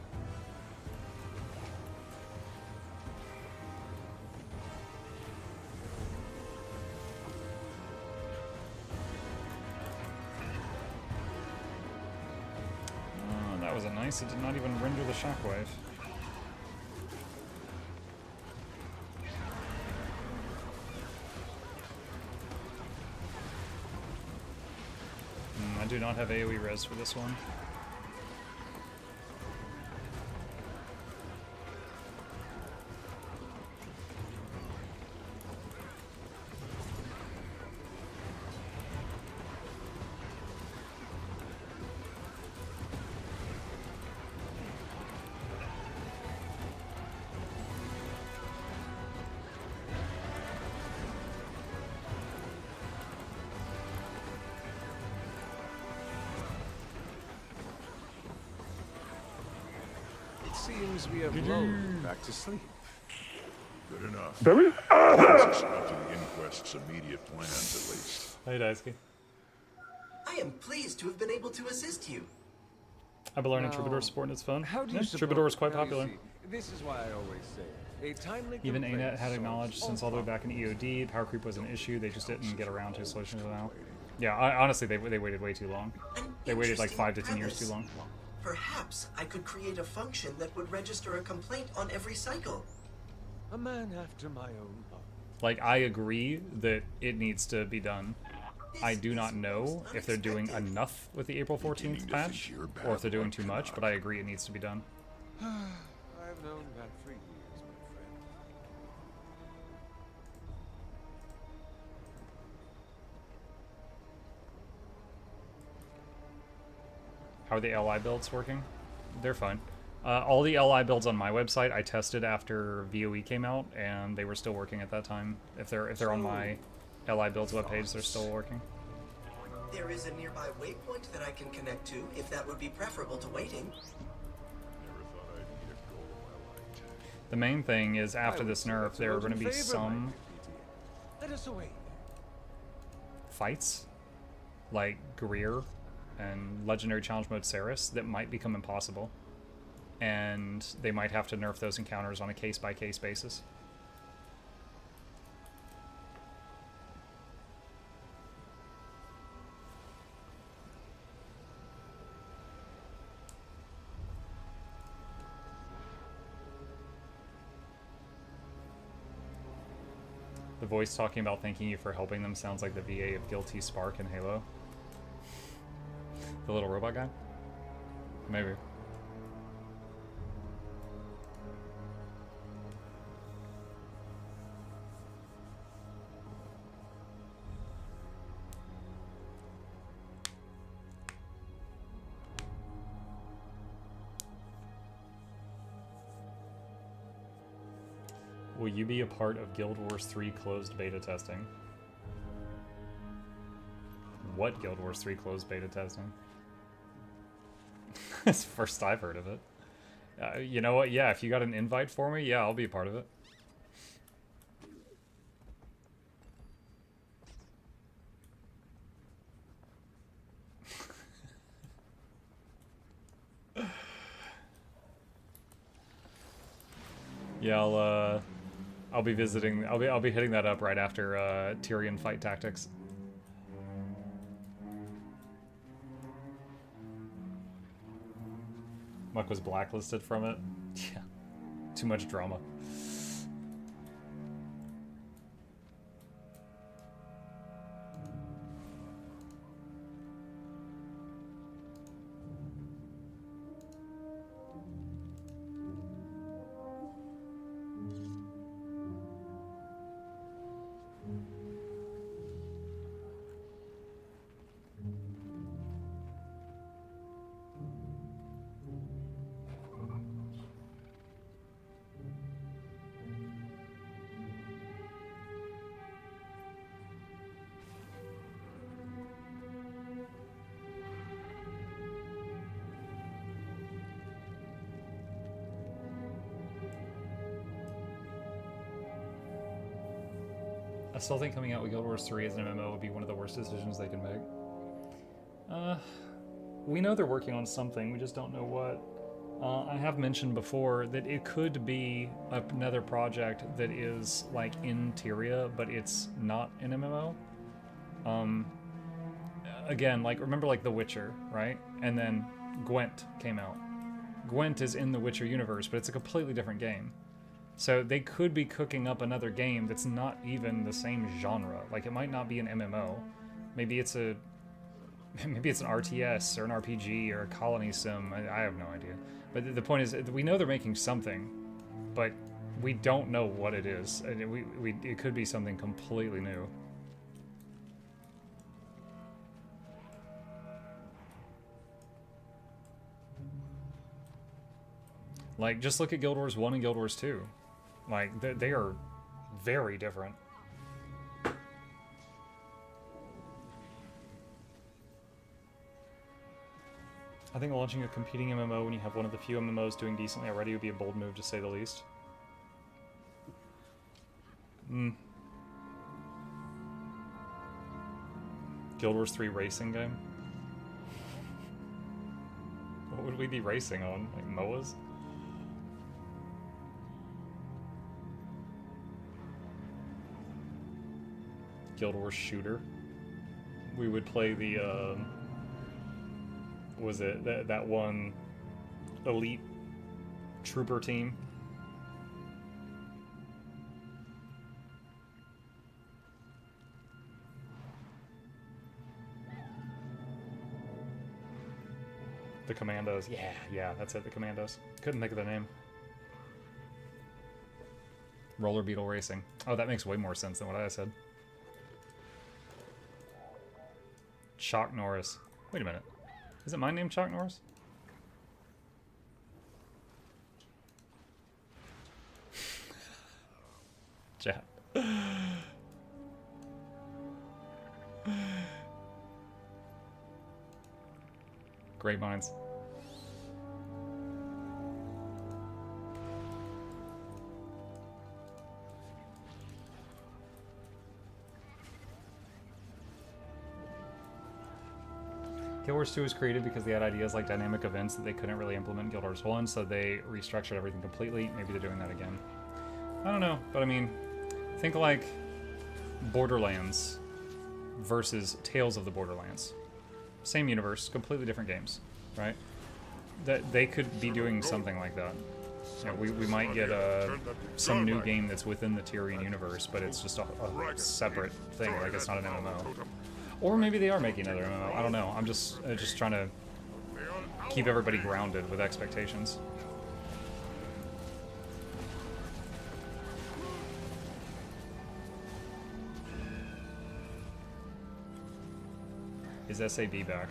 A: It did not even render the shockwave. I do not have AoE res for this one.
D: Seems we have lulled back to sleep.
E: Good enough. Let's subscribe to the Inquest's immediate plans, at least.
A: Hey, Daisuke.
G: I am pleased to have been able to assist you.
A: I've been learning Troubadour support and it's fun.
D: How do you
A: Troubadour is quite popular.
D: See, this is why I always say, a timely
A: Even
D: complaint
A: ANET had acknowledged
D: solves
A: since all the way back in EOD, power creep was an issue, they just didn't get around to a solution until now. Yeah, honestly, they waited way too long. They waited like 5 to 10 years too long.
G: Perhaps I could create a function that would register a complaint on every cycle.
D: A man after my own heart.
A: Like, I agree that it needs to be done. I do not know if they're doing enough with the April 14th patch, or if they're doing too much, but I agree it needs to be done.
D: I've known that for years, my friend.
A: How are the LI builds working? They're fine. All the LI builds on my website I tested after VOE came out, and they were still working at that time. If they're on my LI builds webpage, they're still working.
G: There is a nearby waypoint that I can connect to, if that would be preferable to waiting.
E: Never thought I'd meet a goal of my life.
A: The main thing is after this nerf, there are going to be some
D: Let us away.
A: fights, like Greer and Legendary Challenge Mode Ceres, that might become impossible. And they might have to nerf those encounters on a case-by-case basis. The voice talking about thanking you for helping them sounds like the VA of Guilty Spark in Halo. The little robot guy? Maybe. Will you be a part of Guild Wars 3 closed beta testing? What Guild Wars 3 closed beta testing? It's the first I've heard of it. You know what? Yeah, if you got an invite for me, yeah, I'll be a part of it. Yeah, I'll be visiting. I'll be hitting that up right after Tyrion Fight Tactics. Muck was blacklisted from it. Yeah, too much drama. I still think coming out with Guild Wars 3 as an MMO would be one of the worst decisions they can make. We know they're working on something, we just don't know what. I have mentioned before that it could be another project that is like in Tyria, but it's not an MMO. Again, like remember like The Witcher, right? And then Gwent came out. Gwent is in the Witcher universe, but it's a completely different game. So they could be cooking up another game that's not even the same genre. Like it might not be an MMO. Maybe it's an RTS or an RPG or a colony sim. I have no idea. But the point is, we know they're making something, but we don't know what it is. And it could be something completely new. Like, just look at Guild Wars 1 and Guild Wars 2. Like, they are very different. I think launching a competing MMO when you have one of the few MMOs doing decently already would be a bold move, to say the least. Guild Wars 3 racing game? What would we be racing on? Like MOAs? Guild Wars shooter. We would play the was it that one elite trooper team? The Commandos. Yeah, that's it, the Commandos. Couldn't think of the name. Roller Beetle Racing. Oh, that makes way more sense than what I said. Chuck Norris. Wait a minute. Is it my name, Chuck Norris? Chat. Great minds. Guild Wars 2 was created because they had ideas like dynamic events that they couldn't really implement in Guild Wars 1, so they restructured everything completely. Maybe they're doing that again. I don't know, but I mean, think like Borderlands versus Tales of the Borderlands. Same universe, completely different games, right? That they could be doing something like that. You know, we might get some new game that's within the Tyrion universe, but it's just a separate thing, like it's not an MMO. Or maybe they are making another MMO. I don't know. I'm just trying to keep everybody grounded with expectations. Is SAB back?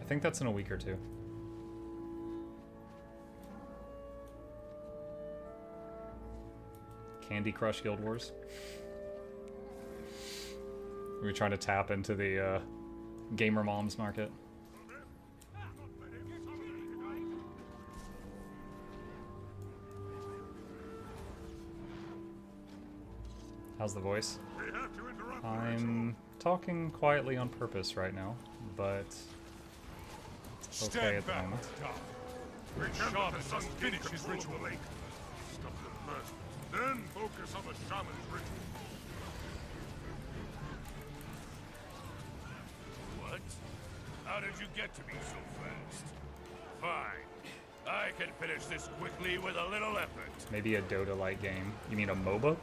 A: I think that's in a week or two. Candy Crush Guild Wars. We're trying to tap into the gamer moms market. How's the voice? I'm talking quietly on purpose right now, but it's okay at the moment.
D: Shaman must finish his ritual. Stop them first, then focus on the shaman's ritual. What? How did you get to me so fast? Fine. I can finish this quickly with a little effort.
A: Maybe a Dota-like game. You mean a MOBA?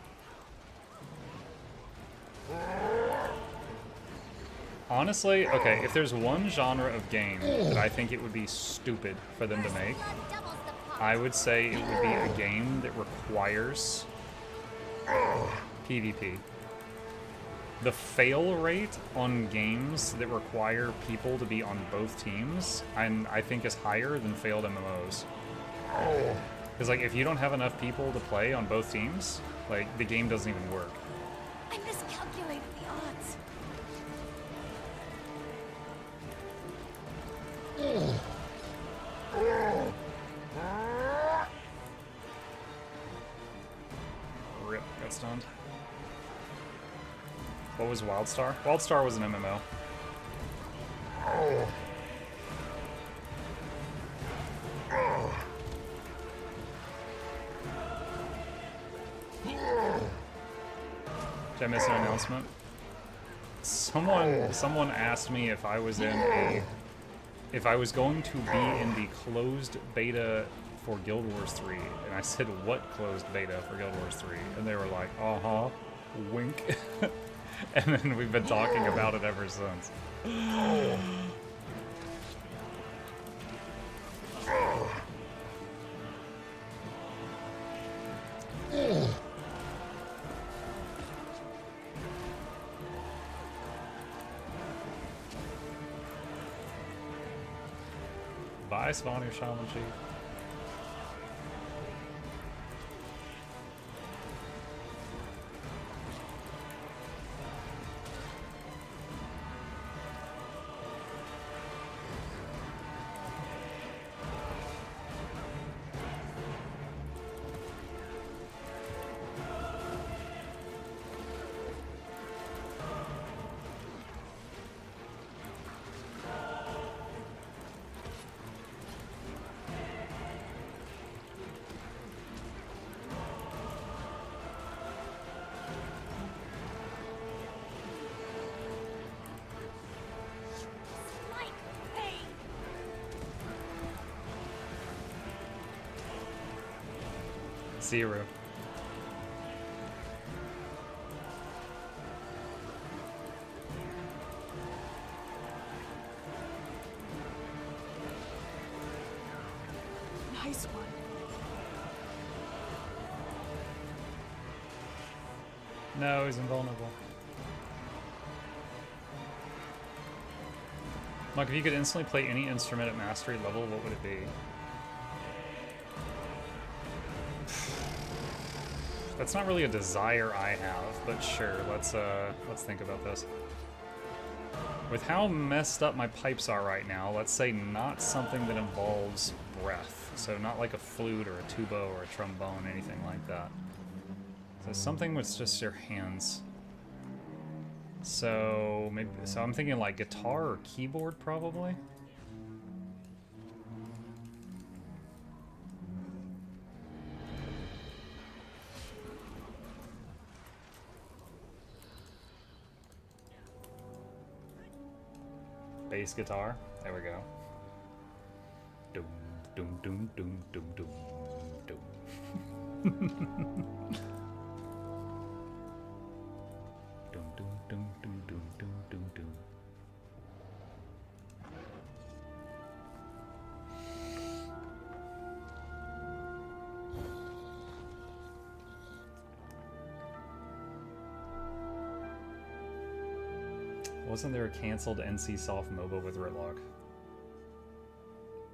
A: Honestly, okay, if there's one genre of game that I think it would be stupid for them to make, I would say it would be a game that requires PvP. The fail rate on games that require people to be on both teams, I think is higher than failed MMOs. Because, like, if you don't have enough people to play on both teams, like, the game doesn't even work.
H: I miscalculated the odds.
A: Rip, got stunned. What was WildStar? WildStar was an MMO. Did I miss an announcement? Someone asked me if I was if I was going to be in the closed beta for Guild Wars 3, and I said, what closed beta for Guild Wars 3? And they were like, uh-huh, wink. And then we've been talking about it ever since. Bye, Spawn, your Shaman Chief. Zero.
H: Nice one.
A: No, he's invulnerable. Mike, if you could instantly play any instrument at mastery level, what would it be? That's not really a desire I have, but sure, let's think about this. With how messed up my pipes are right now, let's say not something that involves breath. So not like a flute or a tuba or a trombone, anything like that. So something with just your hands. So maybe, so I'm thinking like guitar or keyboard probably. Bass guitar. There we go. Doom, doom, doom, doom, doom, doom, doom. Doom, doom, doom, doom, doom, doom, doom, doom. Wasn't there a canceled NC Soft MOBA with Ritlock?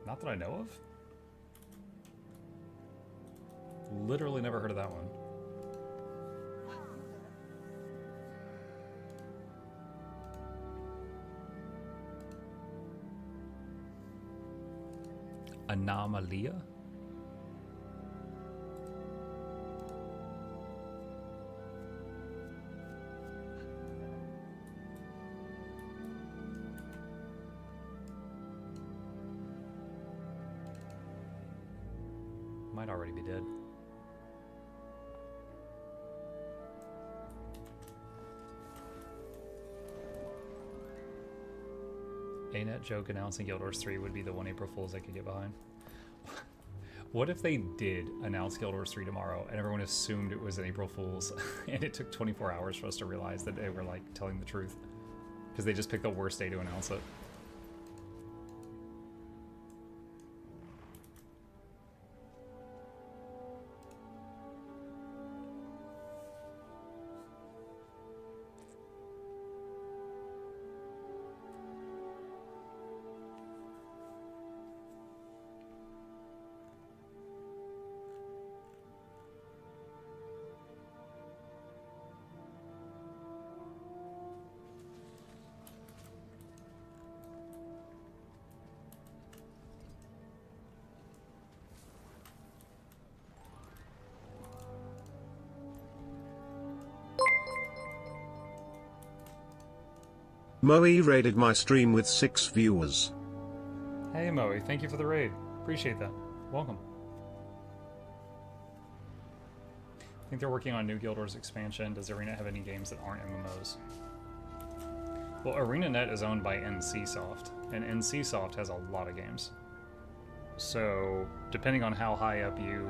A: Not that I know of. Literally never heard of that one. Anomalia? Might already be dead. A net joke announcing Guild Wars 3 would be the one April Fools I could get behind. What if they did announce Guild Wars 3 tomorrow and everyone assumed it was an April Fools and it took 24 hours for us to realize that they were like telling the truth? Because they just picked the worst day to announce it.
B: Moe raided my stream with 6 viewers.
A: Hey Moe, thank you for the raid. Appreciate that. Welcome. I think they're working on a new Guild Wars expansion. Does Arena have any games that aren't MMOs? Well, ArenaNet is owned by NCSoft, and NCSoft has a lot of games. So, depending on how high up you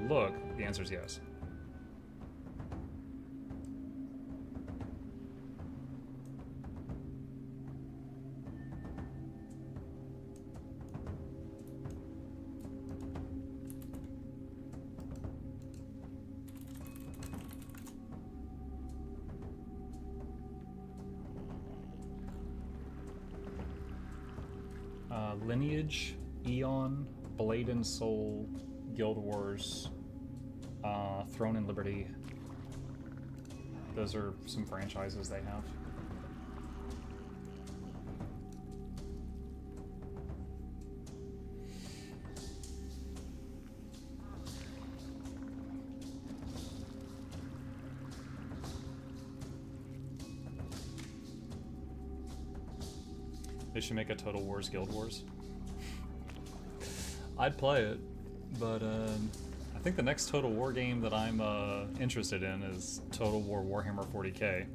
A: look, the answer is yes. Lineage, Eon, Blade and Soul, Guild Wars, Throne and Liberty. Those are some franchises they have. They should make a Total Wars Guild Wars. I'd play it, but I think the next Total War game that I'm interested in is Total War Warhammer 40k.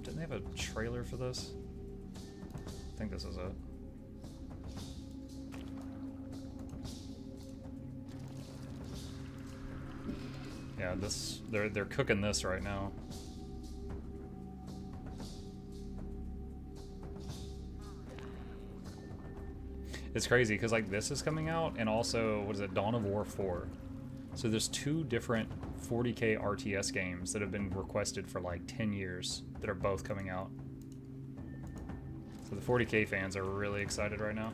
A: Didn't they have a trailer for this? I think this is it. Yeah, they're cooking this right now. It's crazy because like this is coming out, and also what is it, Dawn of War 4. So there's 2 different 40k RTS games that have been requested for like 10 years that are both coming out. So the 40k fans are really excited right now.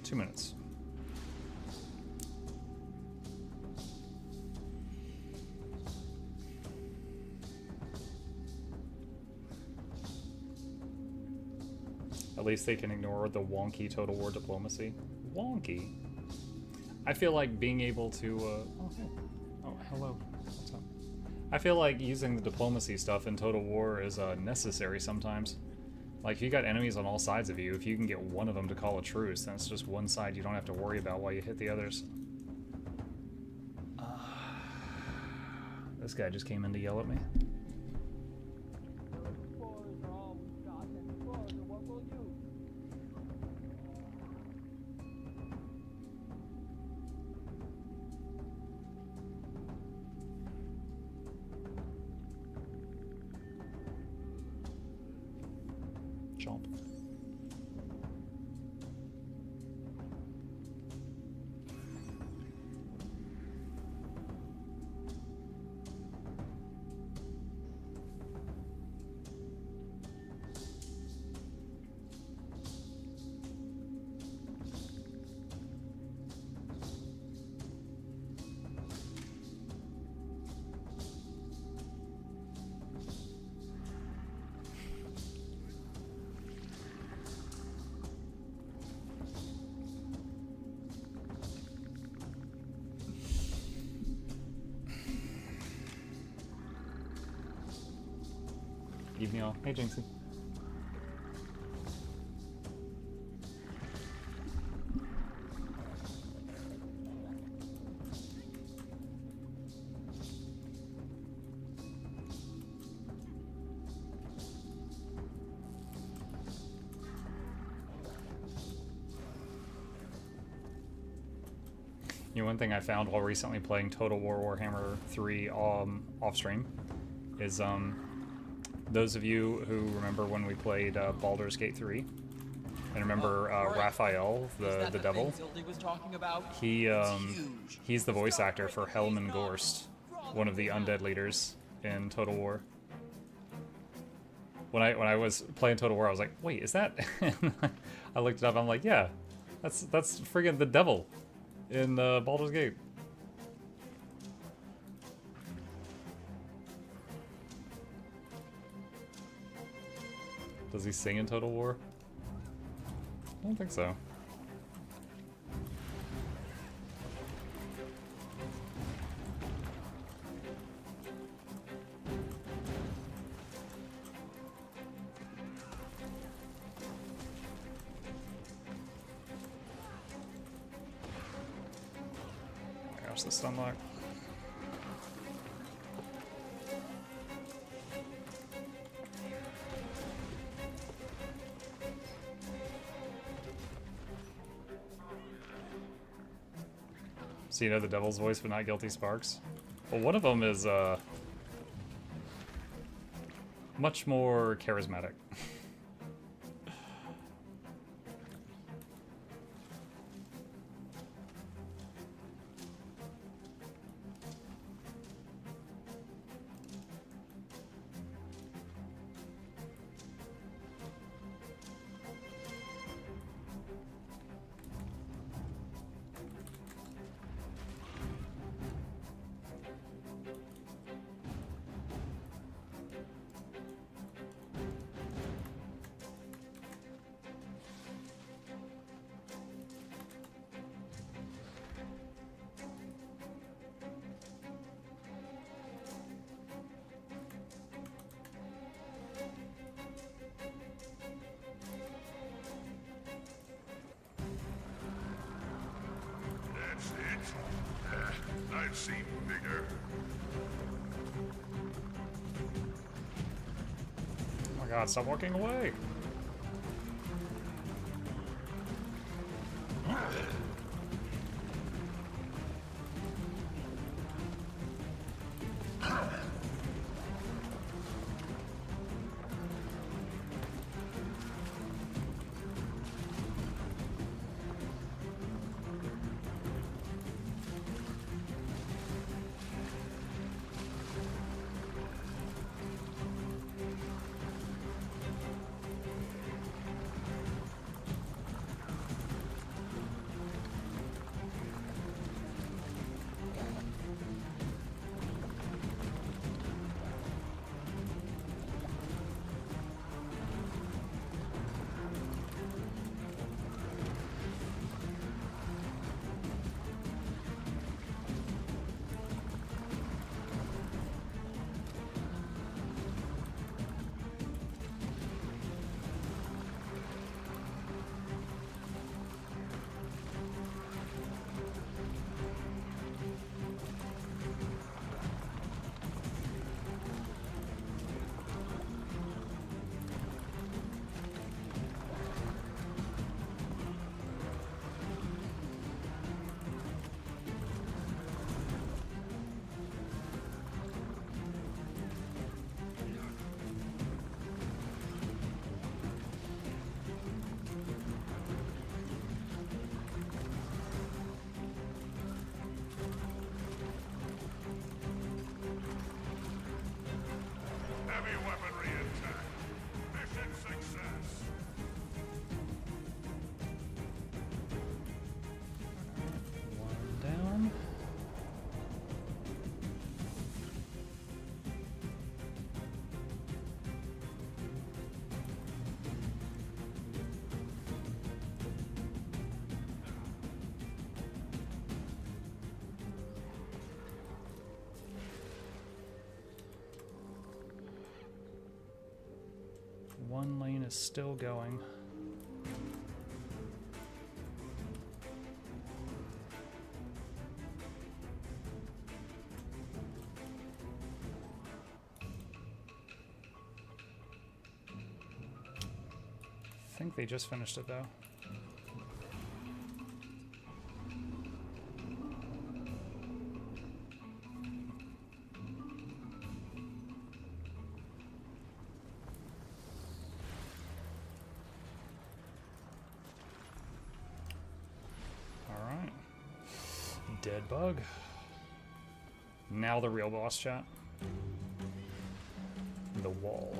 A: Two minutes. At least they can ignore the wonky Total War diplomacy. Wonky? I feel like being able to, oh, hey. Oh, hello. What's up? I feel like using the diplomacy stuff in Total War is necessary sometimes. Like, if you got enemies on all sides of you, if you can get one of them to call a truce, then it's just one side you don't have to worry about while you hit the others. This guy just came in to yell at me. Chomp. Evening all. Hey, Jinxie. You know, one thing I found while recently playing Total War Warhammer 3 off stream is those of you who remember when we played Baldur's Gate 3 and remember Raphael, the devil, he's the voice actor for Helman Gorst, one of the undead leaders in Total War. When I was playing Total War, I was like, wait, is that? I looked it up. I'm like, yeah, that's friggin' the devil in Baldur's Gate. Does he sing in Total War? I don't think so. Oh my gosh, the stun lock. So you know the devil's voice but not Guilty Sparks? Well, one of them is much more charismatic.
E: I've seen bigger.
A: Oh my god, stop walking away! one lane is still going. I think they just finished it though. Alright. Dead bug. Now the real boss chat. The wall.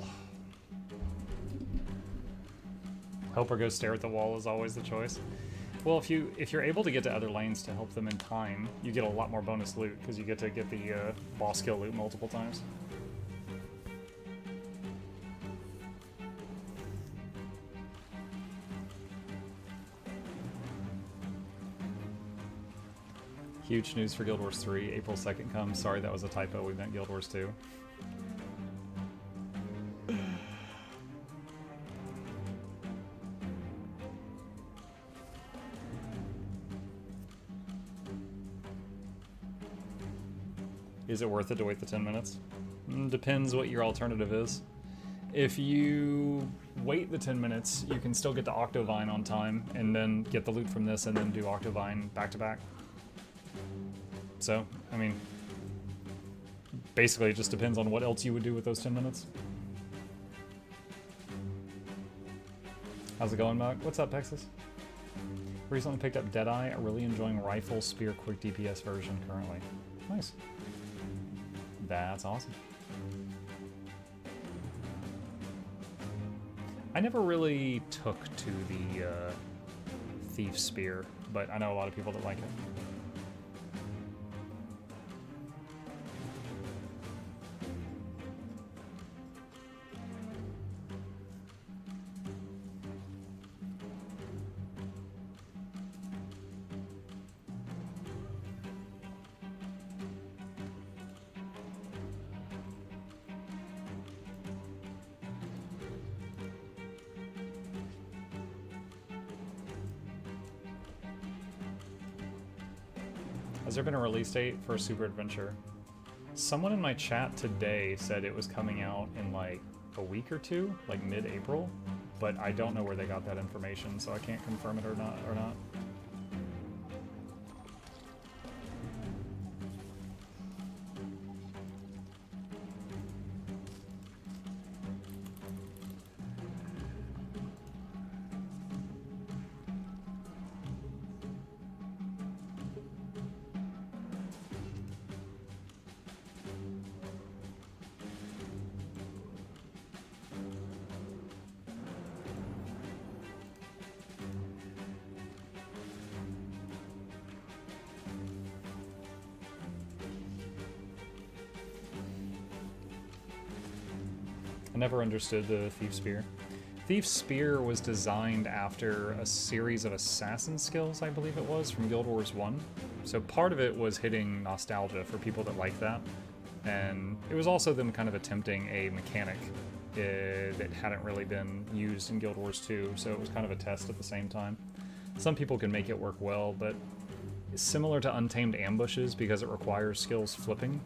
A: Help or go stare at the wall is always the choice. Well, if you're able to get to other lanes to help them in time, you get a lot more bonus loot because you get to get the boss kill loot multiple times. Huge news for Guild Wars 3. April 2nd comes. Sorry, that was a typo. We meant Guild Wars 2. Is it worth it to wait the 10 minutes? Depends what your alternative is. If you wait the 10 minutes, you can still get to Octovine on time, and then get the loot from this, and then do Octovine back to back. So, I mean, basically it just depends on what else you would do with those 10 minutes. How's it going, Mug? What's up, Texas? Recently picked up Deadeye, really enjoying rifle, spear, quick DPS version currently. Nice. That's awesome. I never really took to the Thief Spear, but I know a lot of people that like it. Has there been a release date for Super Adventure? Someone in my chat today said it was coming out in like a week or two, like mid-April, but I don't know where they got that information, so I can't confirm it or not. Never understood the Thief Spear. Thief Spear was designed after a series of assassin skills, I believe it was, from Guild Wars 1. So part of it was hitting nostalgia for people that like that. And it was also them kind of attempting a mechanic that hadn't really been used in Guild Wars 2, so it was kind of a test at the same time. Some people can make it work well, but similar to Untamed Ambushes, because it requires skills flipping,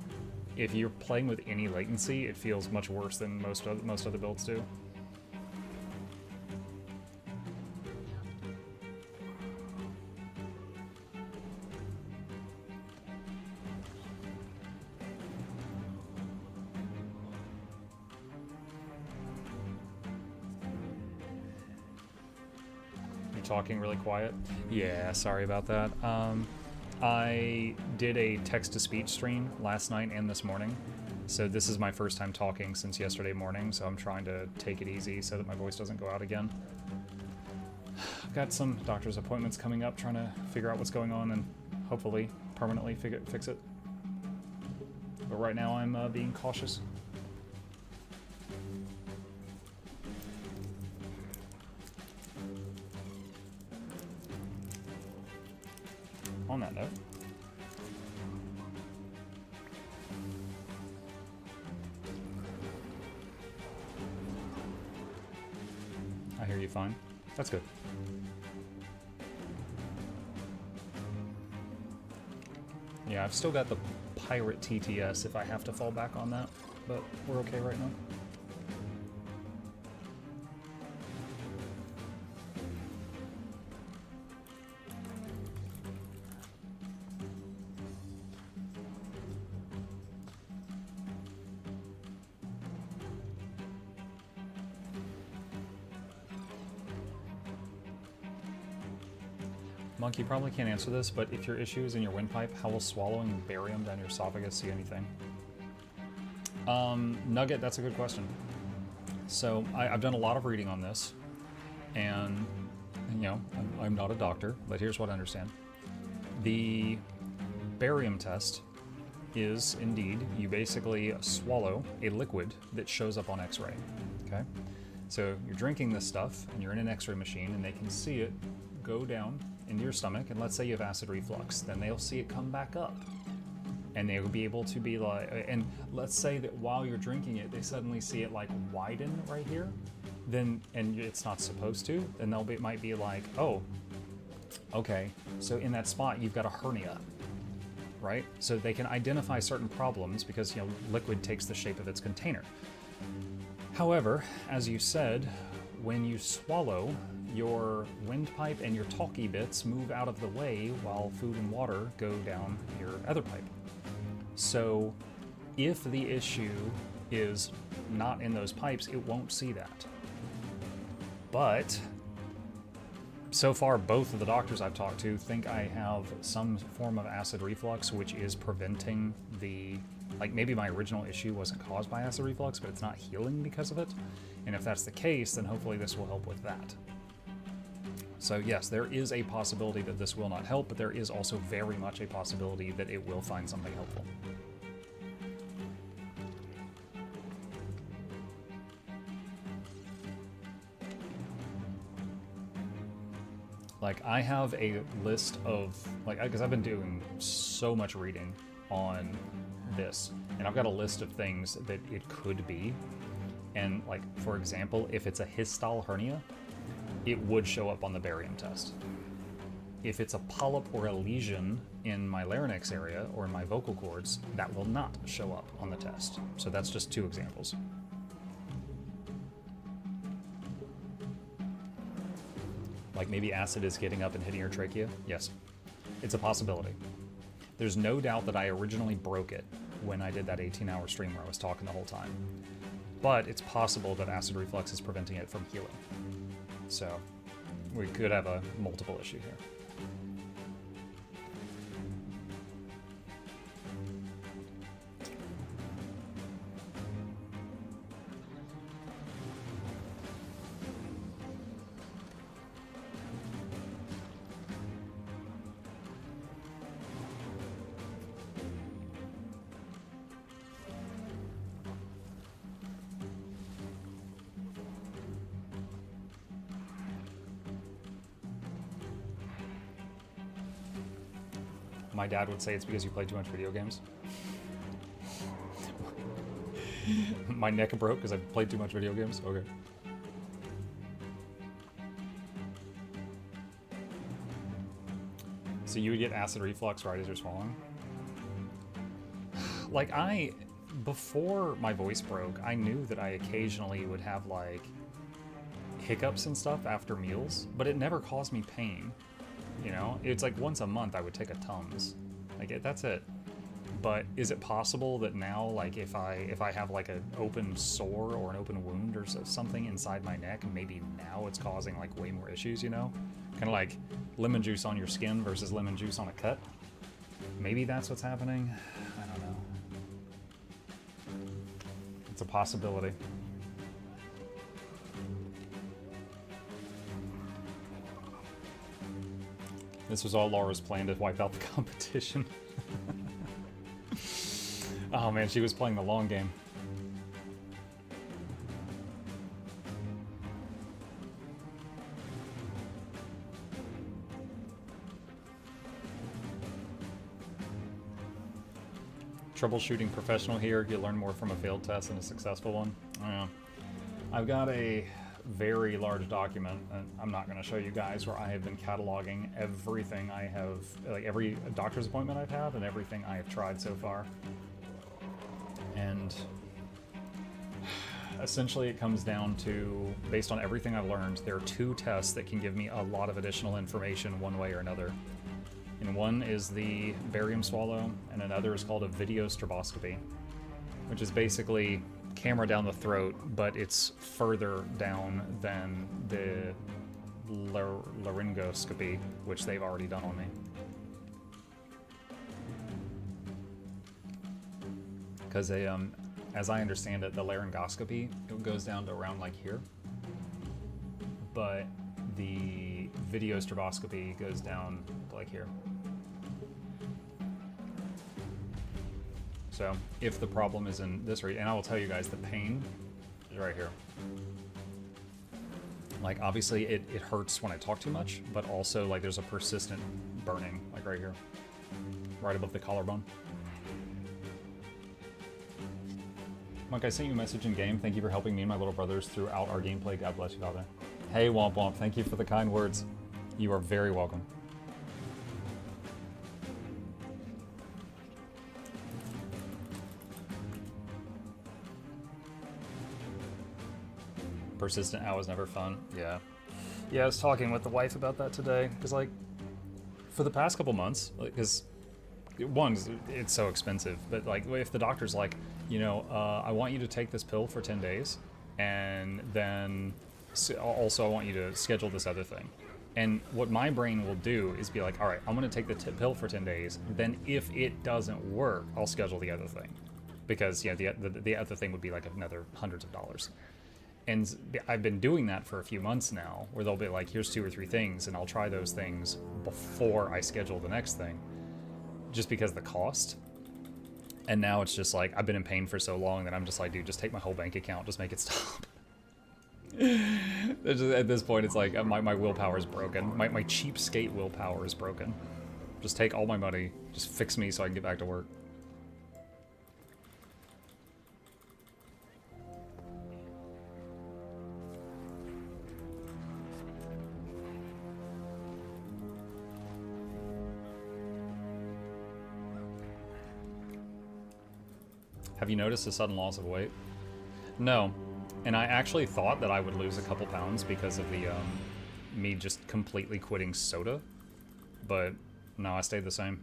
A: if you're playing with any latency, it feels much worse than most other builds do. You're talking really quiet? Yeah, sorry about that. I did a text-to-speech stream last night and this morning, so this is my first time talking since yesterday morning, so I'm trying to take it easy so that my voice doesn't go out again. I've got some doctor's appointments coming up, trying to figure out what's going on and hopefully permanently fix it. But right now I'm being cautious. On that note, I hear you fine. That's good. Yeah, I've still got the pirate TTS if I have to fall back on that, but we're okay right now. Monk, you probably can't answer this, but if your issue is in your windpipe, how will swallowing barium down your esophagus see anything? Nugget, that's a good question. So I've done a lot of reading on this, and you know, I'm not a doctor, but here's what I understand. The barium test is indeed, you basically swallow a liquid that shows up on X-ray, okay? So you're drinking this stuff, and you're in an X-ray machine, and they can see it go down into your stomach, and let's say you have acid reflux, then they'll see it come back up, and they'll be able to be like, and let's say that while you're drinking it, they suddenly see it like widen right here, then, and it's not supposed to, then might be like, oh, okay, so in that spot you've got a hernia, right? So they can identify certain problems because, you know, liquid takes the shape of its container. However, as you said, when you swallow, your windpipe and your talky bits move out of the way while food and water go down your other pipe. So if the issue is not in those pipes, it won't see that. But so far, both of the doctors I've talked to think I have some form of acid reflux, which is preventing the, like maybe my original issue wasn't caused by acid reflux, but it's not healing because of it. And if that's the case, then hopefully this will help with that. So yes, there is a possibility that this will not help, but there is also very much a possibility that it will find something helpful. Like, I have a list of, like, because I've been doing so much reading on this, and I've got a list of things that it could be. And, like, for example, if it's a histile hernia, it would show up on the barium test. If it's a polyp or a lesion in my larynx area or in my vocal cords, that will not show up on the test. So that's just two examples. Like maybe acid is getting up and hitting your trachea? Yes, it's a possibility. There's no doubt that I originally broke it when I did that 18-hour stream where I was talking the whole time. But it's possible that acid reflux is preventing it from healing. So we could have a multiple issue here. My dad would say it's because you play too much video games. My neck broke because I played too much video games? Okay. So you would get acid reflux right as you're swallowing? Like, before my voice broke, I knew that I occasionally would have, like, hiccups and stuff after meals, but it never caused me pain. You know, it's like once a month I would take a Tums. Like, that's it. But is it possible that now, like, if I have like an open sore or an open wound or something inside my neck, maybe now it's causing like way more issues, you know? Kind of like lemon juice on your skin versus lemon juice on a cut. Maybe that's what's happening. I don't know. It's a possibility. This was all Laura's plan to wipe out the competition. Oh man, she was playing the long game. Troubleshooting professional here. You learn more from a failed test than a successful one. I don't know. I've got a very large document, and I'm not going to show you guys, where I have been cataloging everything I have, like every doctor's appointment I've had and everything I have tried so far. And essentially it comes down to, based on everything I've learned, there are 2 tests that can give me a lot of additional information one way or another. And one is the barium swallow, and another is called a video stroboscopy, which is basically camera down the throat, but it's further down than the laryngoscopy, which they've already done on me. Because as I understand it, the laryngoscopy, it goes down to around like here, but the video stroboscopy goes down to like here. So if the problem is in this region, and I will tell you guys, the pain is right here. Like obviously it hurts when I talk too much, but also like there's a persistent burning, like right here, right above the collarbone. Monk, I sent you a message in game. Thank you for helping me and my little brothers throughout our gameplay. God bless you, Father. Hey, Womp Womp. Thank you for the kind words. You are very welcome. Persistent owl is never fun. Yeah. Yeah, I was talking with the wife about that today. Because, like, for the past couple months, because, one, it's so expensive. But, like, if the doctor's like, you know, I want you to take this pill for 10 days, and then also I want you to schedule this other thing. And what my brain will do is be like, all right, I'm going to take the pill for 10 days. Then if it doesn't work, I'll schedule the other thing. Because, yeah, the other thing would be like another hundreds of dollars. And I've been doing that for a few months now, where they'll be like, here's 2 or 3 things, and I'll try those things before I schedule the next thing, just because of the cost. And now it's just like, I've been in pain for so long that I'm just like, dude, just take my whole bank account, just make it stop. At this point, it's like, my willpower is broken. My cheapskate willpower is broken. Just take all my money, just fix me so I can get back to work. Have you noticed a sudden loss of weight? No. And I actually thought that I would lose a couple pounds because of the, me just completely quitting soda. But no, I stayed the same.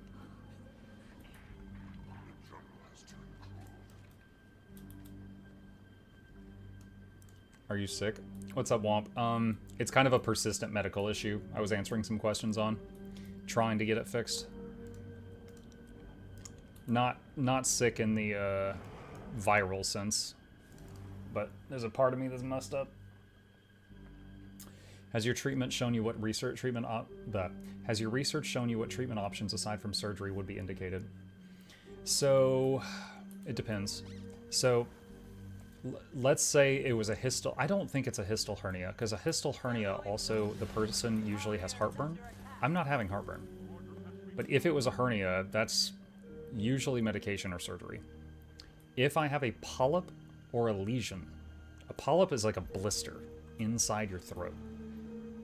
A: Are you sick? What's up, Womp? It's kind of a persistent medical issue I was answering some questions on. Trying to get it fixed. Not sick in the viral sense, but there's a part of me that's messed up. Has your treatment shown you what research treatment has your research shown you what treatment options aside from surgery would be indicated? So it depends. So let's say it was a histal. I don't think it's a histal hernia, because a histal hernia also, the person usually has heartburn. I'm not having heartburn. But if it was a hernia, that's usually medication or surgery. If I have a polyp or a lesion, a polyp is like a blister inside your throat.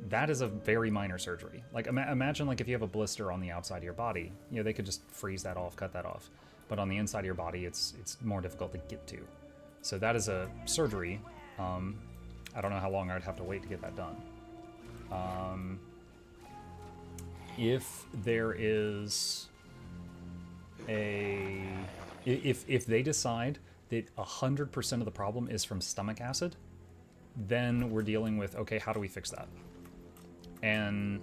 A: That is a very minor surgery. Like imagine like if you have a blister on the outside of your body, you know, they could just freeze that off, cut that off. But on the inside of your body, it's more difficult to get to. So that is a surgery. I don't know how long I'd have to wait to get that done. If there is if they decide that 100% of the problem is from stomach acid, then we're dealing with, okay, how do we fix that? And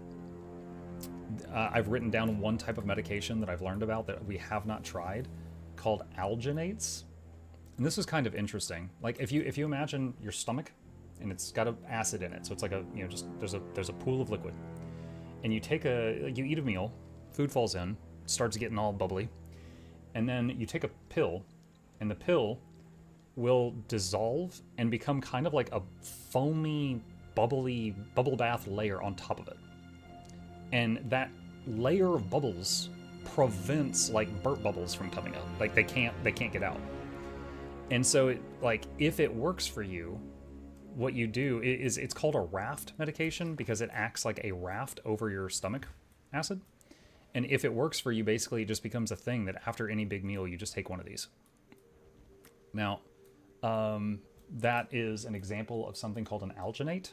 A: I've written down one type of medication that I've learned about that we have not tried, called alginates. And this is kind of interesting. Like if you imagine your stomach, and it's got an acid in it, so it's like a, you know, just there's a pool of liquid, and you eat a meal, food falls in, starts getting all bubbly, and then you take a pill, and the pill will dissolve and become kind of like a foamy, bubbly bubble bath layer on top of it. And that layer of bubbles prevents like burp bubbles from coming up. Like they can't get out. And so if it works for you, what you do is it's called a raft medication because it acts like a raft over your stomach acid. And if it works for you, basically it just becomes a thing that after any big meal, you just take one of these. Now, that is an example of something called an alginate.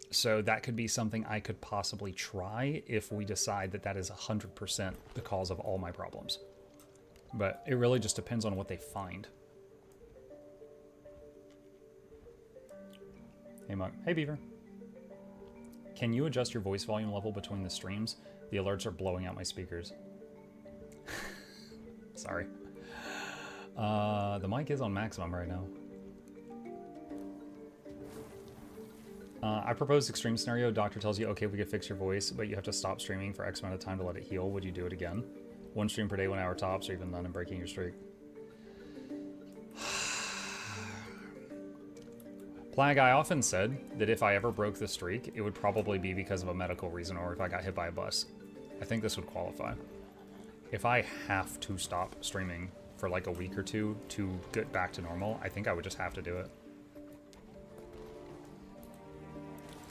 A: So that could be something I could possibly try if we decide that that is 100% the cause of all my problems. But it really just depends on what they find. Hey, Mug. Hey, Beaver. Can you adjust your voice volume level between the streams? The alerts are blowing out my speakers. Sorry. The mic is on maximum right now. I proposed extreme scenario. Doctor tells you, okay, we can fix your voice, but you have to stop streaming for X amount of time to let it heal. Would you do it again? 1 stream per day, 1 hour tops, or even none and breaking your streak? Plague, I often said that if I ever broke the streak, it would probably be because of a medical reason or if I got hit by a bus. I think this would qualify. If I have to stop streaming for like a week or two to get back to normal, I think I would just have to do it.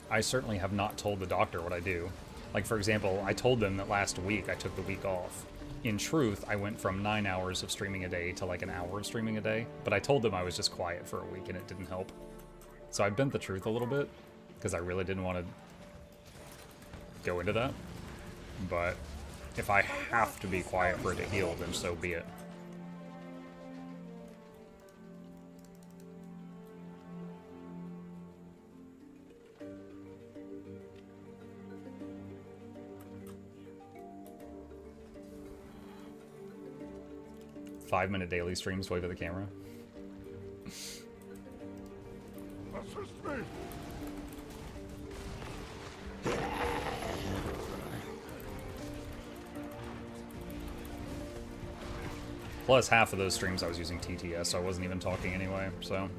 A: I certainly have not told the doctor what I do. Like, for example, I told them that last week I took the week off. In truth, I went from 9 hours of streaming a day to like an hour of streaming a day, but I told them I was just quiet for a week and it didn't help. So I bent the truth a little bit, because I really didn't want to go into that. But if I have to be quiet for it to heal, then so be it. Five-minute daily streams, wave at the camera.
D: Assist me!
A: Plus, half of those streams I was using TTS, so I wasn't even talking anyway, so.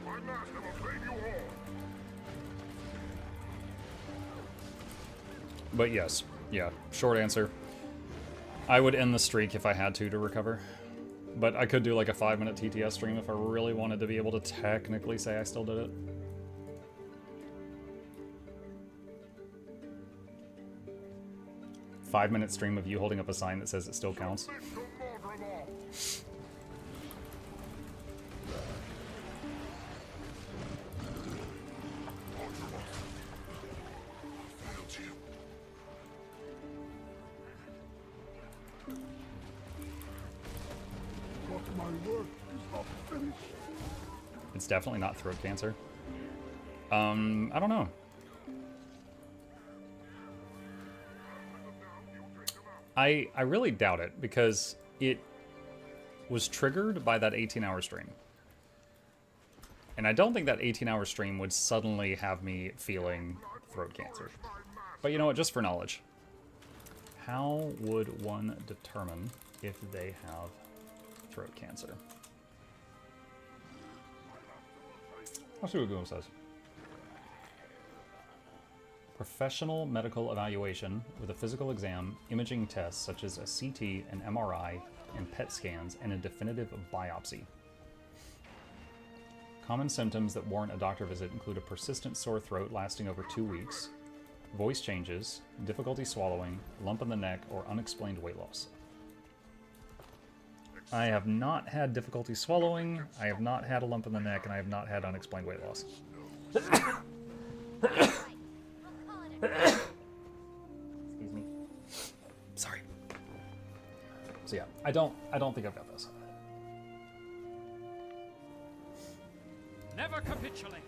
D: My master will save you all.
A: But yes, yeah, short answer. I would end the streak if I had to recover. But I could do like a 5-minute TTS stream if I really wanted to be able to technically say I still did it. Five-minute stream of you holding up a sign that says it still counts. It's definitely not throat cancer. I don't know. I really doubt it because it was triggered by that 18-hour stream. And I don't think that 18-hour stream would suddenly have me feeling throat cancer. But you know what, just for knowledge. How would one determine if they have throat cancer? I'll see what Google says. Professional medical evaluation with a physical exam, imaging tests such as a CT, an MRI, and PET scans, and a definitive biopsy. Common symptoms that warrant a doctor visit include a persistent sore throat lasting over 2 weeks, voice changes, difficulty swallowing, lump in the neck, or unexplained weight loss. I have not had difficulty swallowing, I have not had a lump in the neck, and I have not had unexplained weight loss. Excuse me. Sorry. So yeah, I don't think I've got this.
I: Never capitulate.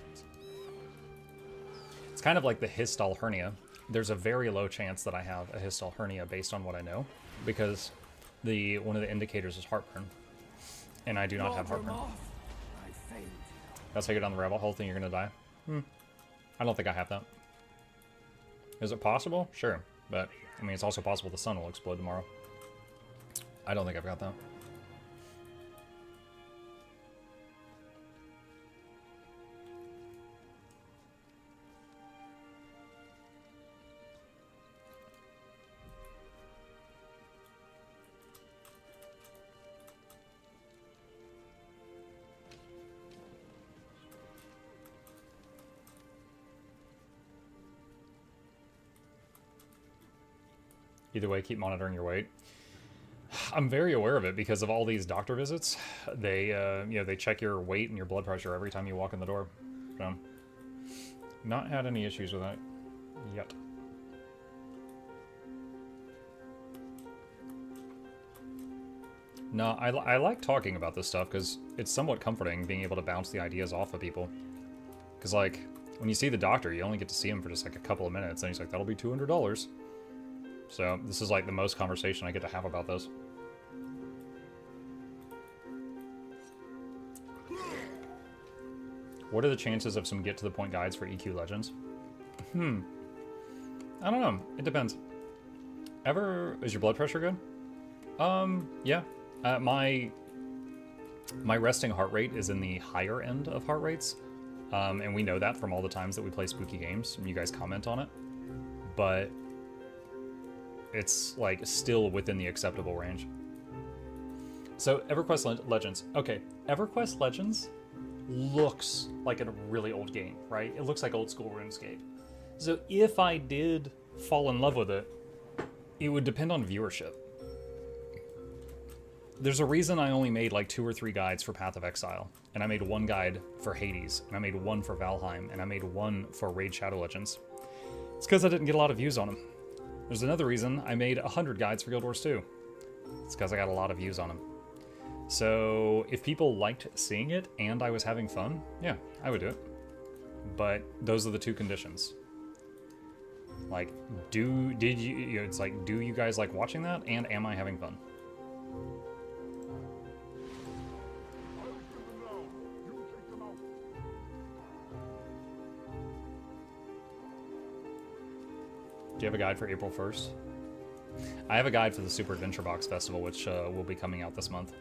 A: It's kind of like the histol hernia. There's a very low chance that I have a histol hernia based on what I know, because one of the indicators is heartburn, and I do not have heartburn. That's how you get down the rabbit hole thing. You're gonna die. I don't think I have that. Is it possible? Sure, but I mean, it's also possible the sun will explode tomorrow. I don't think I've got that. Either way, keep monitoring your weight. I'm very aware of it because of all these doctor visits. They, you know, they check your weight and your blood pressure every time you walk in the door. So, not had any issues with that yet. No, I like talking about this stuff because it's somewhat comforting being able to bounce the ideas off of people. Because, like, when you see the doctor, you only get to see him for just, like, a couple of minutes, and he's like, that'll be $200. So, this is, like, the most conversation I get to have about this. What are the chances of some get-to-the-point guides for EQ Legends? I don't know. It depends. Is your blood pressure good? Yeah. My resting heart rate is in the higher end of heart rates. And we know that from all the times that we play spooky games, and you guys comment on it. But it's, like, still within the acceptable range. So, EverQuest Legends. Okay, EverQuest Legends looks like a really old game, right? It looks like old school RuneScape. So, if I did fall in love with it, it would depend on viewership. There's a reason I only made like 2 or 3 guides for Path of Exile, and I made 1 guide for Hades, and I made 1 for Valheim, and I made 1 for Raid Shadow Legends. It's because I didn't get a lot of views on them. There's another reason I made 100 guides for Guild Wars 2. It's because I got a lot of views on them. So if people liked seeing it and I was having fun, yeah, I would do it. But those are the 2 conditions. Like, do you guys like watching that, and am I having fun? Do you have a guide for April 1st? I have a guide for the Super Adventure Box Festival, which will be coming out this month.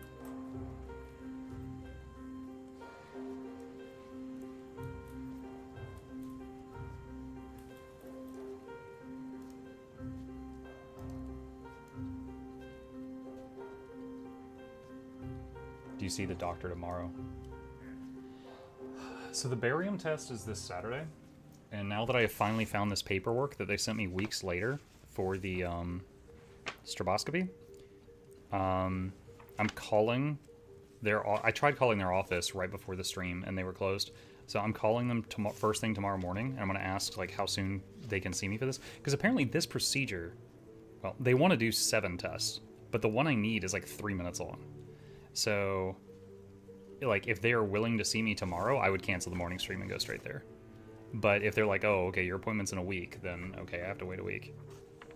A: Do you see the doctor tomorrow? So the barium test is this Saturday. And now that I have finally found this paperwork that they sent me weeks later for the stroboscopy, I'm calling I tried calling their office right before the stream, and they were closed. So I'm calling them first thing tomorrow morning, and I'm going to ask like how soon they can see me for this. Because apparently this procedure, well, they want to do 7 tests, but the one I need is like 3 minutes long. So, like, if they are willing to see me tomorrow, I would cancel the morning stream and go straight there. But if they're like, oh, okay, your appointment's in a week, then okay, I have to wait a week.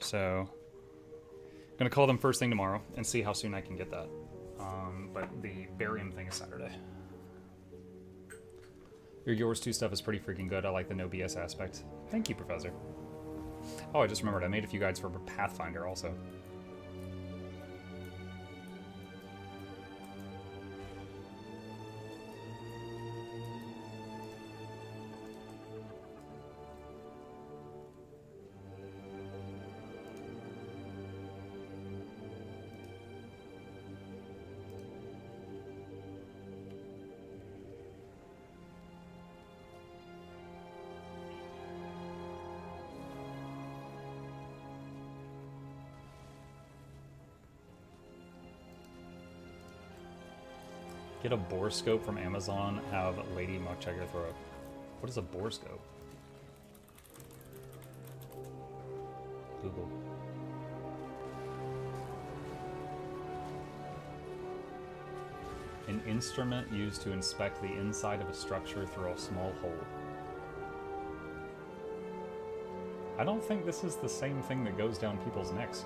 A: So, I'm going to call them first thing tomorrow and see how soon I can get that. But the barium thing is Saturday. Your Yours 2 stuff is pretty freaking good. I like the no BS aspect. Thank you, Professor. Oh, I just remembered, I made a few guides for Pathfinder also. Get a bore scope from Amazon, have Lady Muck check your throat. What is a bore scope? Google. An instrument used to inspect the inside of a structure through a small hole. I don't think this is the same thing that goes down people's necks.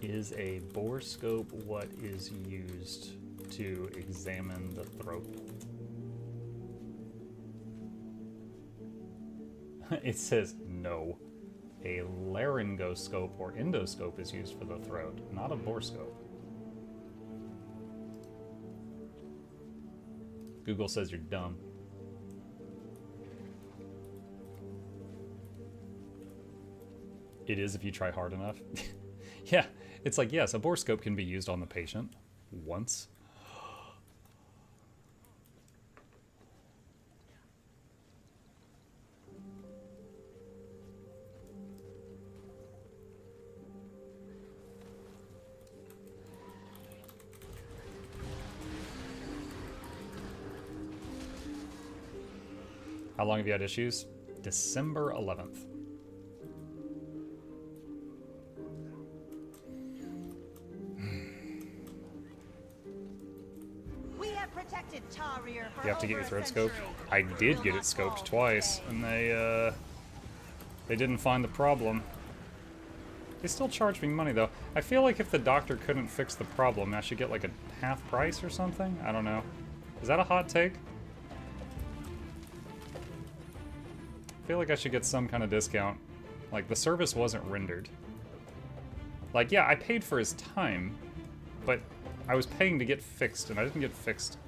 A: Is a bore scope what is used to examine the throat? It says no. A laryngoscope or endoscope is used for the throat, not a bore scope. Google says you're dumb. It is if you try hard enough. Yeah, it's like, yes, a bore scope can be used on the patient once. How long have you had issues? December 11th.
H: We have protected Tarir for
A: You have to get
H: over
A: your
H: a
A: throat
H: century.
A: scoped? I did get it scoped twice, and they didn't find the problem. They still charge me money, though. I feel like if the doctor couldn't fix the problem, I should get like a half price or something? I don't know. Is that a hot take? I feel like I should get some kind of discount. Like, the service wasn't rendered. Like, yeah, I paid for his time, but I was paying to get fixed, and I didn't get fixed.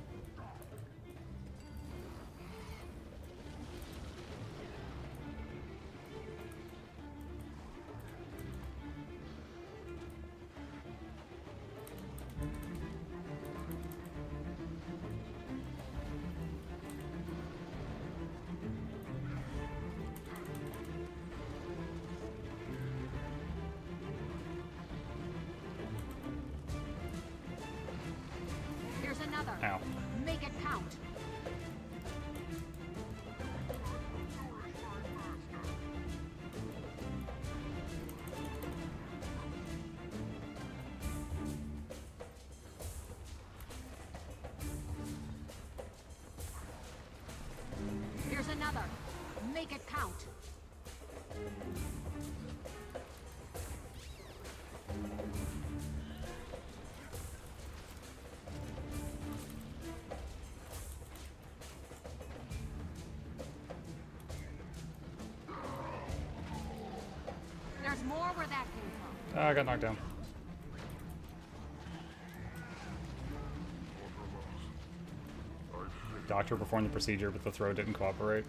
H: Here's another.
A: Ow.
H: Make it count. Here's another. Make it count. There's more where that came from.
A: I got knocked down. Doctor performed the procedure, but the throw didn't cooperate.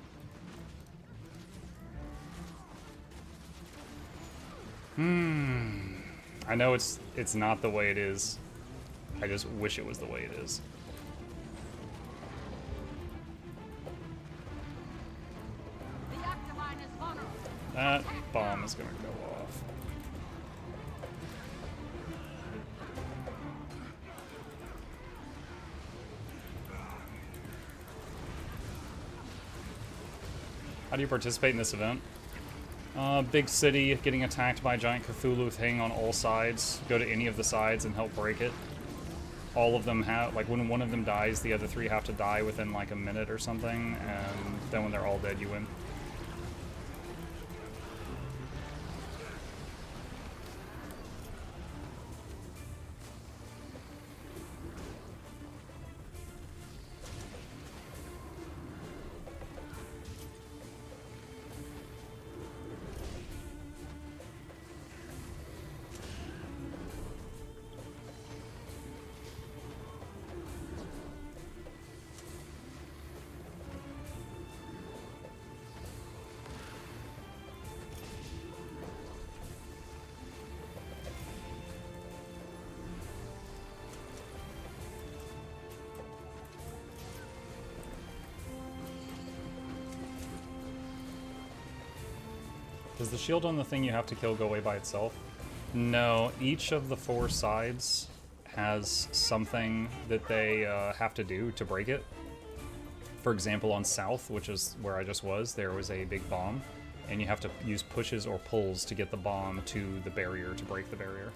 A: I know it's not the way it is. I just wish it was the way it is.
H: The Octavine is vulnerable.
A: That bomb is gonna go off. How do you participate in this event? Big city, getting attacked by a giant Cthulhu thing on all sides. Go to any of the sides and help break it. All of them have, like, when one of them dies, the other three have to die within like a minute or something, and then when they're all dead, you win. Does the shield on the thing you have to kill go away by itself? No, each of the four sides has something that they have to do to break it. For example, on south, which is where I just was, there was a big bomb, and you have to use pushes or pulls to get the bomb to the barrier to break the barrier.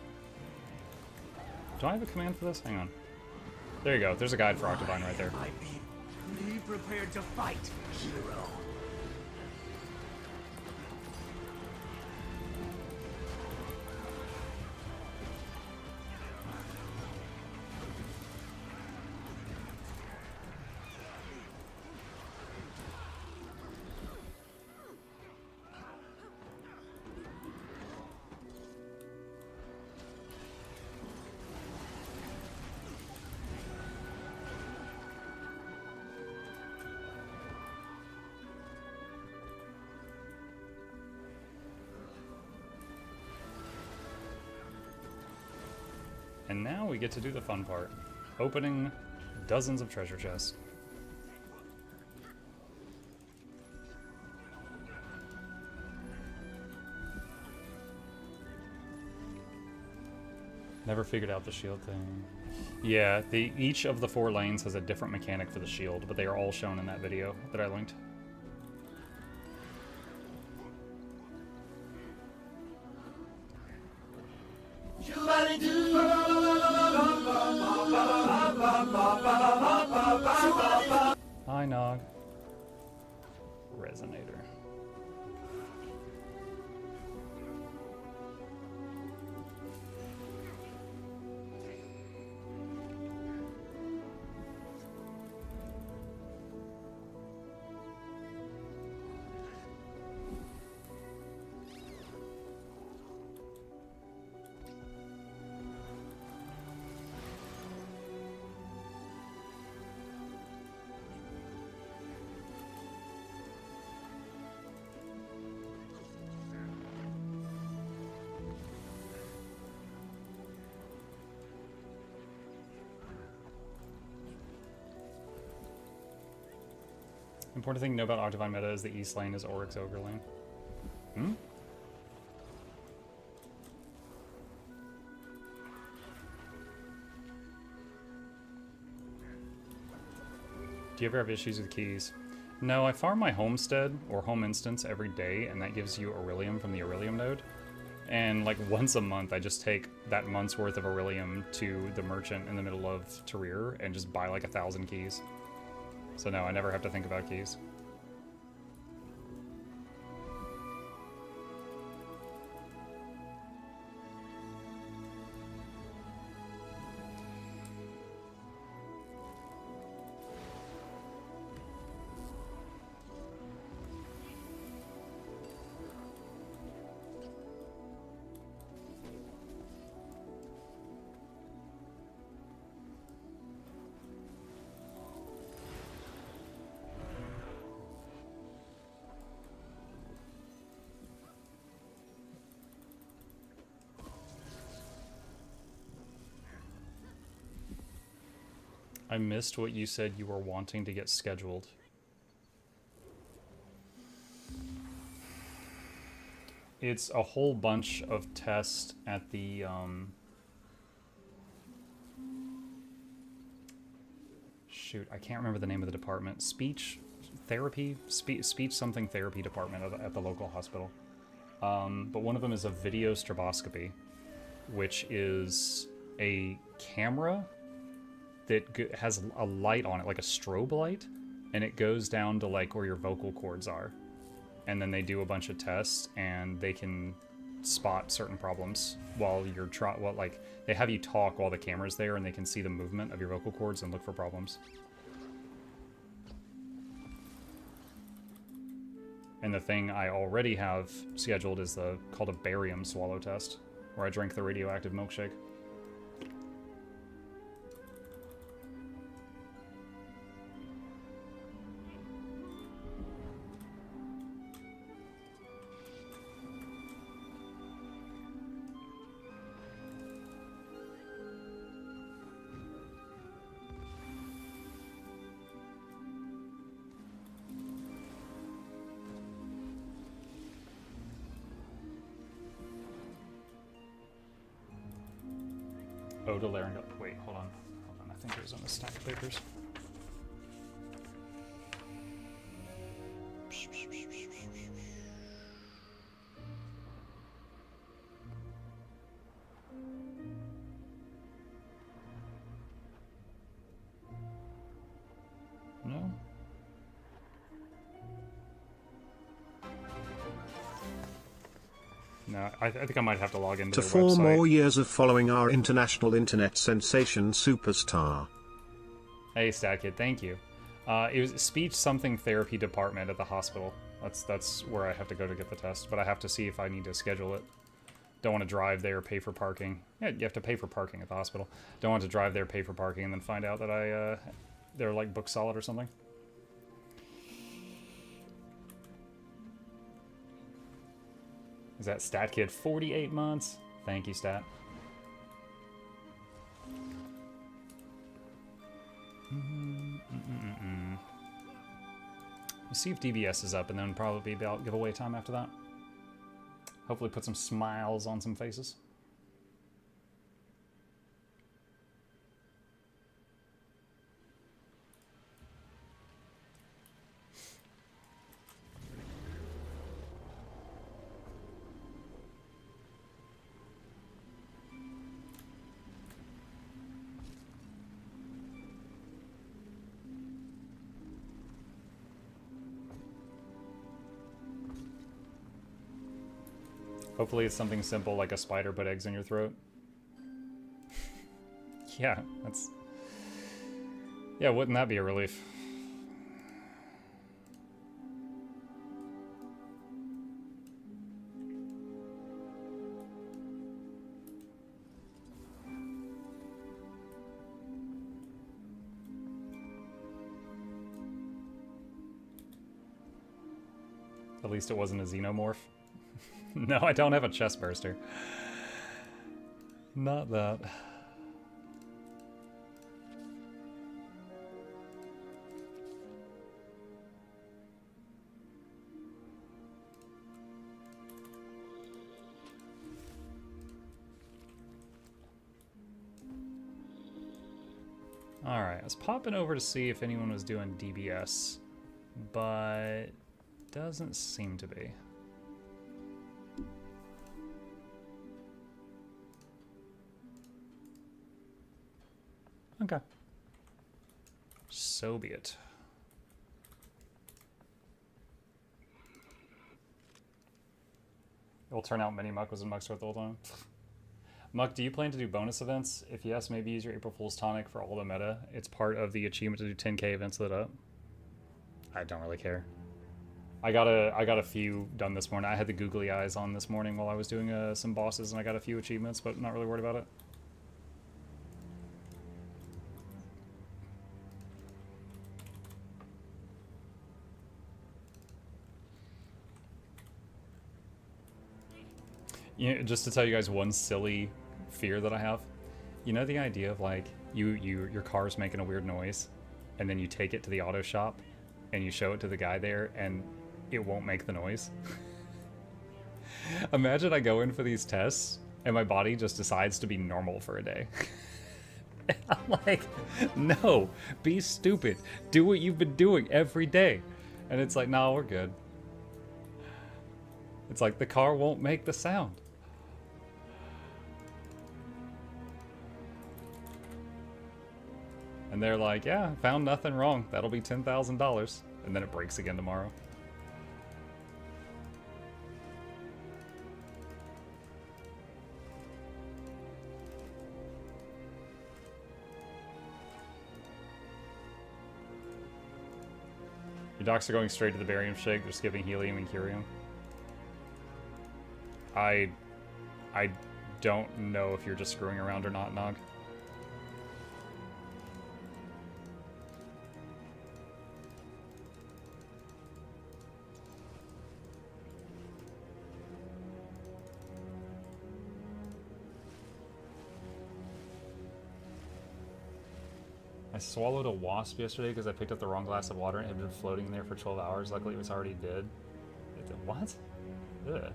A: Do I have a command for this? Hang on. There you go. There's a guide for Octavine right there.
I: Be prepared to fight, hero.
A: And now we get to do the fun part. Opening dozens of treasure chests. Never figured out the shield thing. Yeah, each of the four lanes has a different mechanic for the shield, but they are all shown in that video that I linked. Hi, Nog. Resonator. Important thing to know about Octavine meta is the East lane is Oryx Ogre lane. Hmm? Do you ever have issues with keys? No, I farm my homestead or home instance every day, and that gives you Aurelium from the Aurelium node. And like once a month, I just take that month's worth of Aurelium to the merchant in the middle of Tarir and just buy like 1,000 keys. So no, I never have to think about keys. I missed what you said you were wanting to get scheduled. It's a whole bunch of tests at the, shoot, I can't remember the name of the department. Speech therapy? Speech something therapy department at the local hospital. But one of them is a video stroboscopy, which is a camera that has a light on it, like a strobe light, and it goes down to like where your vocal cords are. And then they do a bunch of tests, and they can spot certain problems while you're like they have you talk while the camera's there, and they can see the movement of your vocal cords and look for problems. And the thing I already have scheduled is called a barium swallow test, where I drink the radioactive milkshake. Otolaryngol. Wait, hold on. Hold on. I think it was on the stack of papers. No? No, I think I might have to log into
B: To
A: their
B: 4
A: website.
B: more years of following our international internet sensation superstar.
A: Hey, Stat Kid, thank you. It was speech something therapy department at the hospital. That's where I have to go to get the test, but I have to see if I need to schedule it. Don't want to drive there, pay for parking. Yeah, you have to pay for parking at the hospital. Don't want to drive there, pay for parking, and then find out that they're like book solid or something. Is that Stat Kid? 48 months. Thank you, Stat. We'll see if DBS is up, and then probably be about giveaway time after that. Hopefully put some smiles on some faces. Hopefully it's something simple like a spider put eggs in your throat. Yeah, that's... Yeah, wouldn't that be a relief? At least it wasn't a xenomorph. No, I don't have a chest burster. Not that. Alright, I was popping over to see if anyone was doing DBS, but doesn't seem to be. Okay. So be it. It'll turn out mini Muck was in Muck's the whole time. Muck, do you plan to do bonus events? If yes, maybe use your April Fool's tonic for all the meta. It's part of the achievement to do 10k events lit up. I don't really care. I got a few done this morning. I had the googly eyes on this morning while I was doing some bosses, and I got a few achievements, but not really worried about it. You know, just to tell you guys one silly fear that I have. You know the idea of like your car's making a weird noise, and then you take it to the auto shop, and you show it to the guy there, and it won't make the noise. Imagine I go in for these tests, and my body just decides to be normal for a day. I'm like, no, be stupid. Do what you've been doing every day. And it's like, no, we're good. It's like the car won't make the sound. And they're like, yeah, found nothing wrong. That'll be $10,000. And then it breaks again tomorrow. Your docs are going straight to the barium shake. They're skipping helium and curium. I don't know if you're just screwing around or not, Nog. I swallowed a wasp yesterday because I picked up the wrong glass of water and it had been floating in there for 12 hours. Luckily it was already dead. What? Ugh.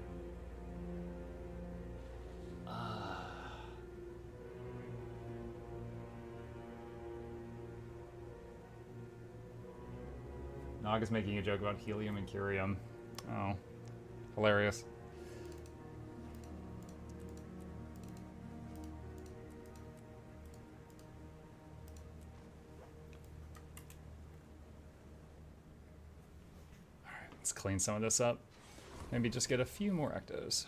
A: Nog is making a joke about helium and curium. Oh, hilarious. Alright, let's clean some of this up. Maybe just get a few more ectos.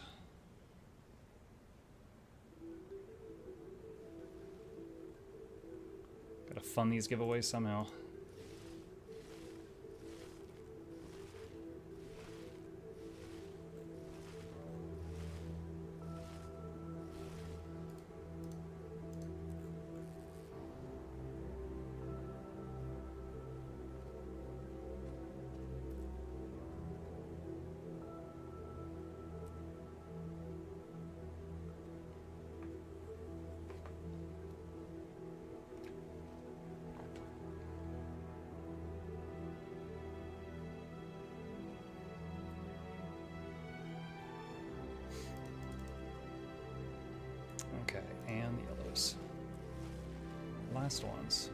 A: Gotta fund these giveaways somehow. Okay, and the yellows. Last ones.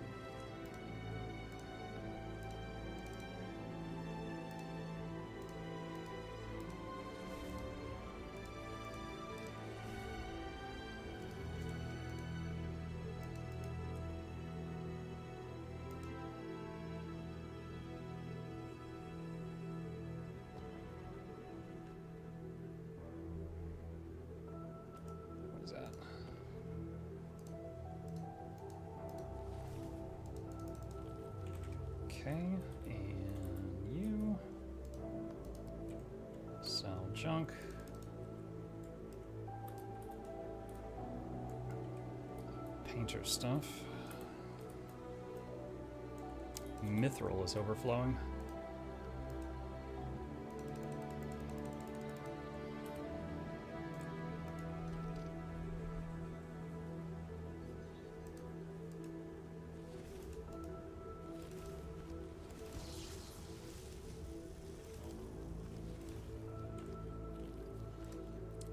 A: Okay, and you. Sell junk. Painter stuff. Mithril is overflowing.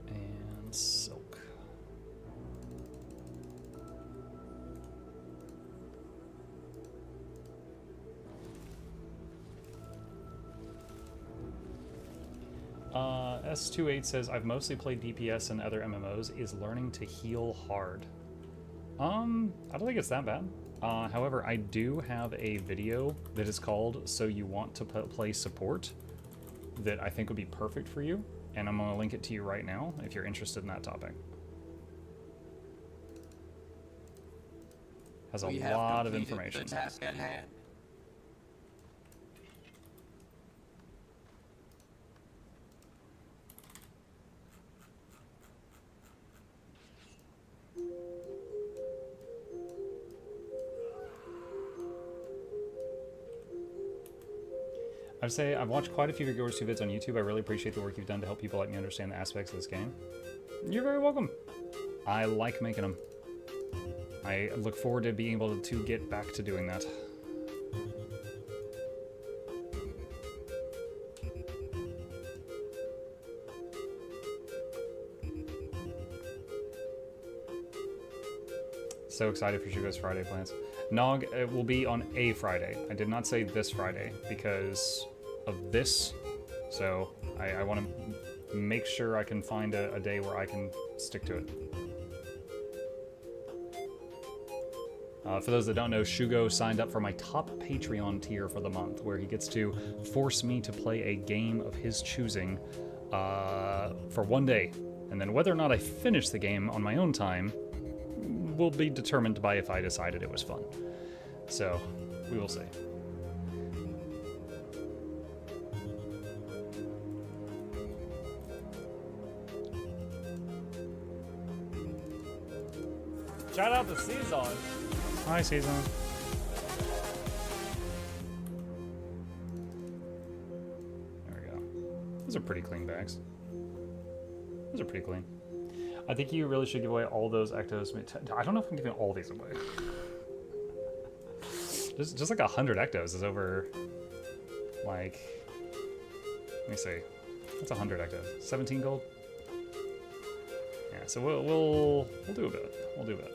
A: And silk. S28 says, I've mostly played DPS and other MMOs. Is learning to heal hard? I don't think it's that bad. However, I do have a video that is called So You Want to Play Support that I think would be perfect for you, and I'm going to link it to you right now if you're interested in that topic. Has a lot of information.
J: The task at hand.
A: I'd say I've watched quite a few of your GW2 vids on YouTube. I really appreciate the work you've done to help people like me understand the aspects of this game. You're very welcome. I like making them. I look forward to being able to get back to doing that. So excited for Shugo's Friday plans. Nog, it will be on a Friday. I did not say this Friday because of this. So I want to make sure I can find a day where I can stick to it. For those that don't know, Shugo signed up for my top Patreon tier for the month, where he gets to force me to play a game of his choosing for one day. And then whether or not I finish the game on my own time will be determined by if I decided it was fun. So, we will see.
K: Shout out to Season.
A: Hi, Season. There we go. Those are pretty clean bags. Those are pretty clean. I think you really should give away all those ectos. I don't know if I'm giving all these away. just like 100 ectos is over, like, let me see. That's 100 ectos. 17 gold? Yeah, so we'll do a bit. We'll do a bit.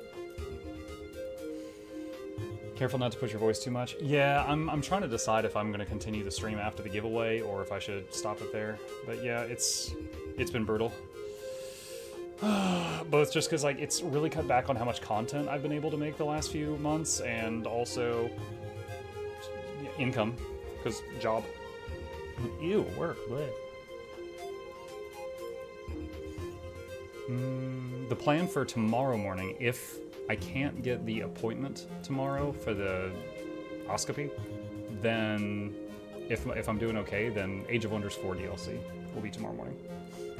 A: Careful not to push your voice too much. Yeah, I'm trying to decide if I'm going to continue the stream after the giveaway or if I should stop it there. But yeah, it's been brutal. Both just because, like, it's really cut back on how much content I've been able to make the last few months, and also income, because job. Ew, work. The plan for tomorrow morning, if I can't get the appointment tomorrow for the oscopy, then if I'm doing okay, then Age of Wonders 4 DLC will be tomorrow morning.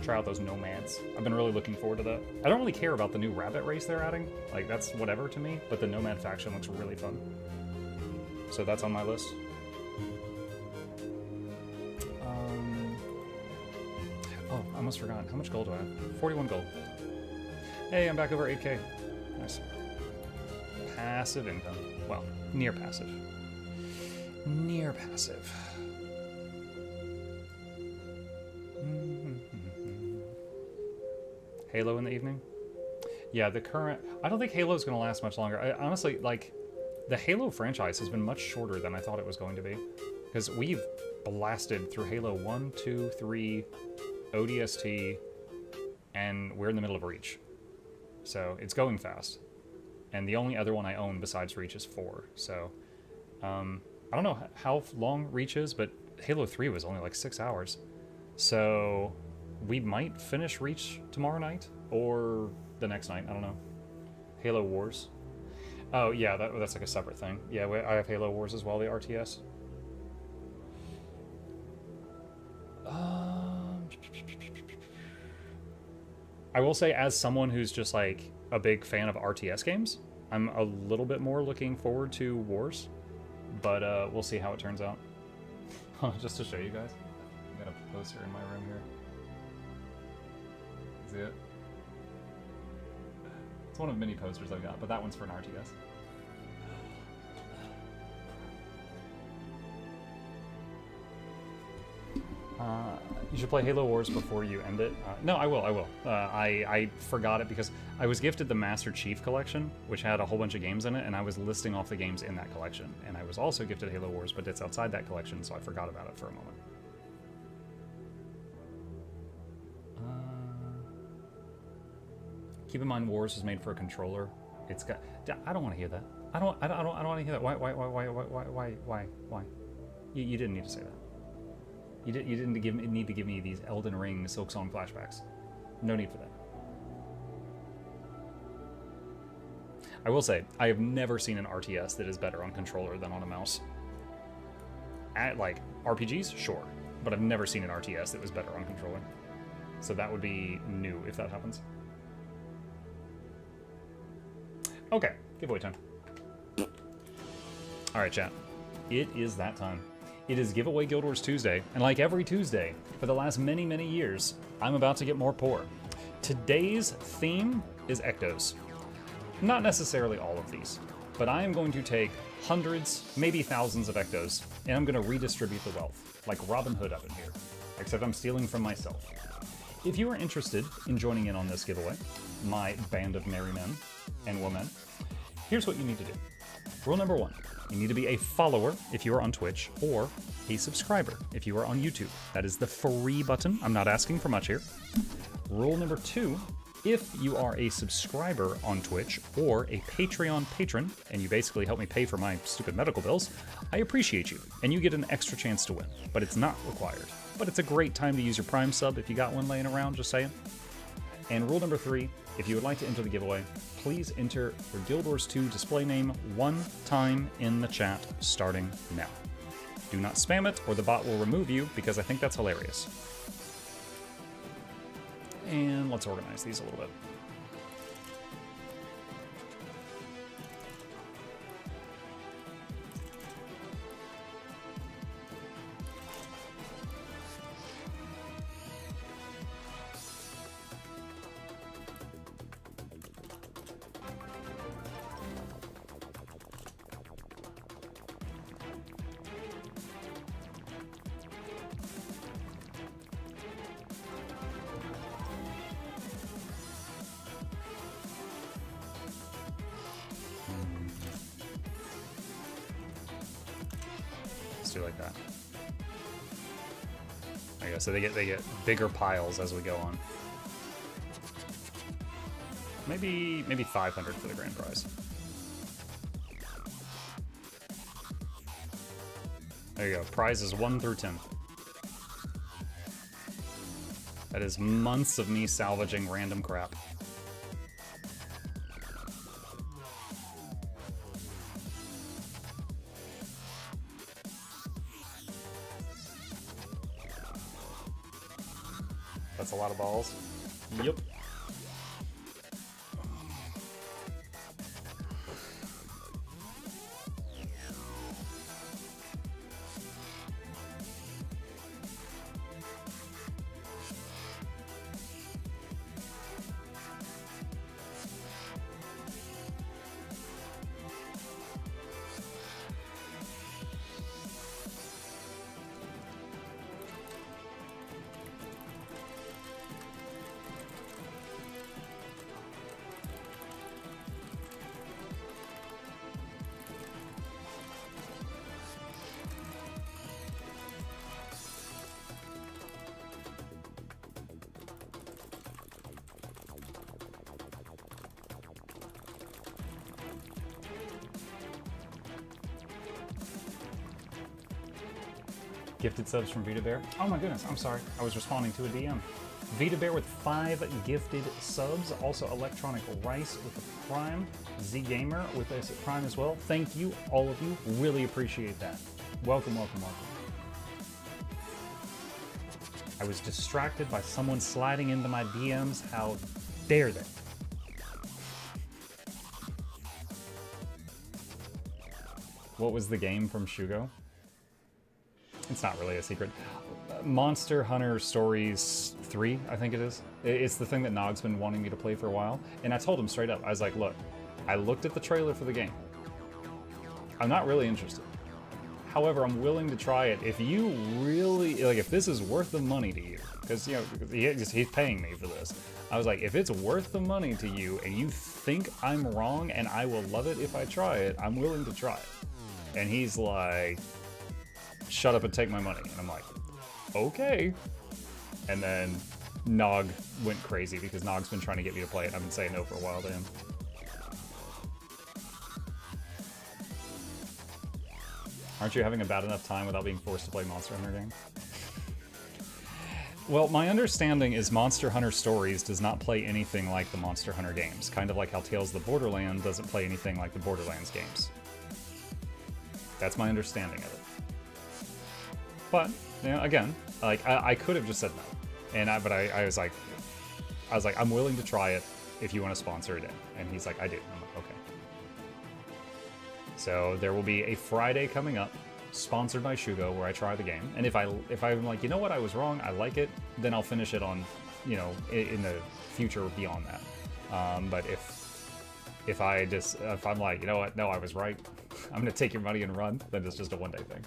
A: Try out those nomads. I've been really looking forward to that. I don't really care about the new rabbit race they're adding. Like, that's whatever to me, but the nomad faction looks really fun. So that's on my list. Oh, I almost forgot. How much gold do I have? 41 gold. Hey, I'm back over 8k. Nice. Passive income. Well, near passive. Near passive. Halo in the evening? Yeah, the current... I don't think Halo's going to last much longer. I honestly, like, the Halo franchise has been much shorter than I thought it was going to be. Because we've blasted through Halo 1, 2, 3, ODST, and we're in the middle of Reach. So, it's going fast. And the only other one I own besides Reach is 4. So, I don't know how long Reach is, but Halo 3 was only like 6 hours. So... we might finish Reach tomorrow night, or the next night, I don't know. Halo Wars. Oh, yeah, that's like a separate thing. Yeah, I have Halo Wars as well, the RTS. I will say, as someone who's just like a big fan of RTS games, I'm a little bit more looking forward to Wars, but we'll see how it turns out. Just to show you guys, I got a poster in my room here. See it? It's one of many posters I've got, but that one's for an RTS. You should play Halo Wars before you end it. No, I will. I forgot it because I was gifted the Master Chief Collection, which had a whole bunch of games in it, and I was listing off the games in that collection. And I was also gifted Halo Wars, but it's outside that collection, so I forgot about it for a moment. Keep in mind, Wars was made for a controller. It's got. I don't want to hear that. I don't want to hear that. Why? You didn't need to say that. You didn't need to give me these Elden Ring Silksong flashbacks. No need for that. I will say, I have never seen an RTS that is better on controller than on a mouse. At like RPGs, sure, but I've never seen an RTS that was better on controller. So that would be new if that happens. Okay, giveaway time. All right, chat. It is that time. It is Giveaway Guild Wars Tuesday, and like every Tuesday, for the last many, many years, I'm about to get more poor. Today's theme is Ectos. Not necessarily all of these, but I am going to take hundreds, maybe thousands of Ectos, and I'm going to redistribute the wealth, like Robin Hood up in here, except I'm stealing from myself. If you are interested in joining in on this giveaway, my band of merry men and women, here's what you need to do. Rule number 1. You need to be a follower if you are on Twitch, or a subscriber if you are on YouTube. That is the free button. I'm not asking for much here. Rule number 2, if you are a subscriber on Twitch or a Patreon patron, and you basically help me pay for my stupid medical bills, I appreciate you, and you get an extra chance to win, but it's not required. But it's a great time to use your Prime sub if you got one laying around, just saying. And rule number 3, if you would like to enter the giveaway, please enter your Guild Wars 2 display name one time in the chat starting now. Do not spam it or the bot will remove you because I think that's hilarious. And let's organize these a little bit. Do like that. There you go. So they get bigger piles as we go on. Maybe 500 for the grand prize. There you go. Prizes 1 through 10. That is months of me salvaging random crap. That's a lot of balls. Yep. Gifted subs from Vita Bear. Oh my goodness, I'm sorry. I was responding to a DM. Vita Bear with 5 gifted subs. Also Electronic Rice with a Prime. Z Gamer with a Prime as well. Thank you, all of you. Really appreciate that. Welcome, welcome, welcome. I was distracted by someone sliding into my DMs. How dare they? What was the game from Shugo? It's not really a secret. Monster Hunter Stories 3, I think it is. It's the thing that Nog's been wanting me to play for a while. And I told him straight up, I was like, look, I looked at the trailer for the game. I'm not really interested. However, I'm willing to try it if you really, like, if this is worth the money to you. Because, you know, he's paying me for this. I was like, if it's worth the money to you and you think I'm wrong and I will love it if I try it, I'm willing to try it. And he's like, shut up and take my money. And I'm like, okay. And then Nog went crazy because Nog's been trying to get me to play it. I've been saying no for a while to him. Aren't you having a bad enough time without being forced to play Monster Hunter games? Well, my understanding is Monster Hunter Stories does not play anything like the Monster Hunter games. Kind of like how Tales of the Borderland doesn't play anything like the Borderlands games. That's my understanding of it. But, you know, again, like, I could have just said no. But I was like, I'm willing to try it if you want to sponsor it in. And he's like, I do. I'm like, okay. So there will be a Friday coming up, sponsored by Shugo, where I try the game. And if I'm like, you know what, I was wrong, I like it, then I'll finish it on, you know, in the future beyond that. But if I'm like, you know what, no, I was right, I'm gonna take your money and run, then it's just a one-day thing.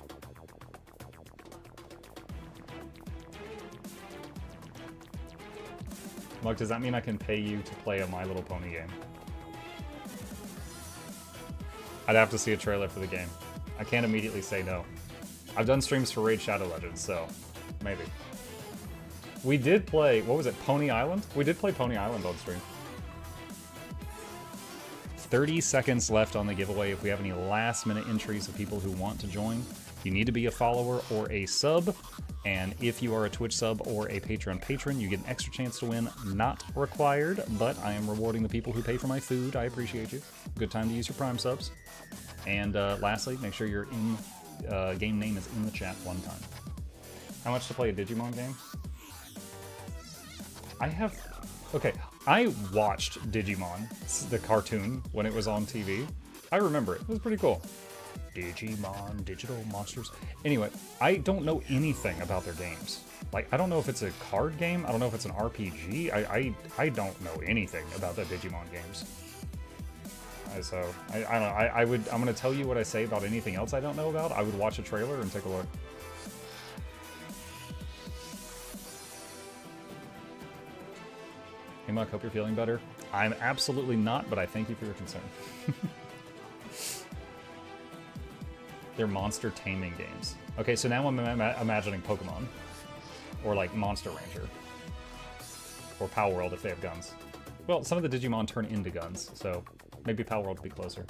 A: Mug, does that mean I can pay you to play a My Little Pony game? I'd have to see a trailer for the game. I can't immediately say no. I've done streams for Raid Shadow Legends, so maybe. We did play, what was it, Pony Island? We did play Pony Island on stream. 30 seconds left on the giveaway. If we have any last minute entries of people who want to join, you need to be a follower or a sub. And if you are a Twitch sub or a Patreon patron, you get an extra chance to win. Not required, but I am rewarding the people who pay for my food. I appreciate you. Good time to use your Prime subs. And lastly, make sure your game name is in the chat one time. How much to play a Digimon game? Okay, I watched Digimon, the cartoon, when it was on TV. I remember it. It was pretty cool. Digimon, digital monsters. Anyway, I don't know anything about their games. Like, I don't know if it's a card game. I don't know if it's an RPG. I don't know anything about the Digimon games. So I don't know. I'm gonna tell you what I say about anything else I don't know about. I would watch a trailer and take a look. Hey Muck, hope you're feeling better. I'm absolutely not, but I thank you for your concern. They're monster taming games. Okay, so now I'm imagining Pokemon. Or like Monster Ranger. Or Power World if they have guns. Well, some of the Digimon turn into guns, so maybe Power World would be closer.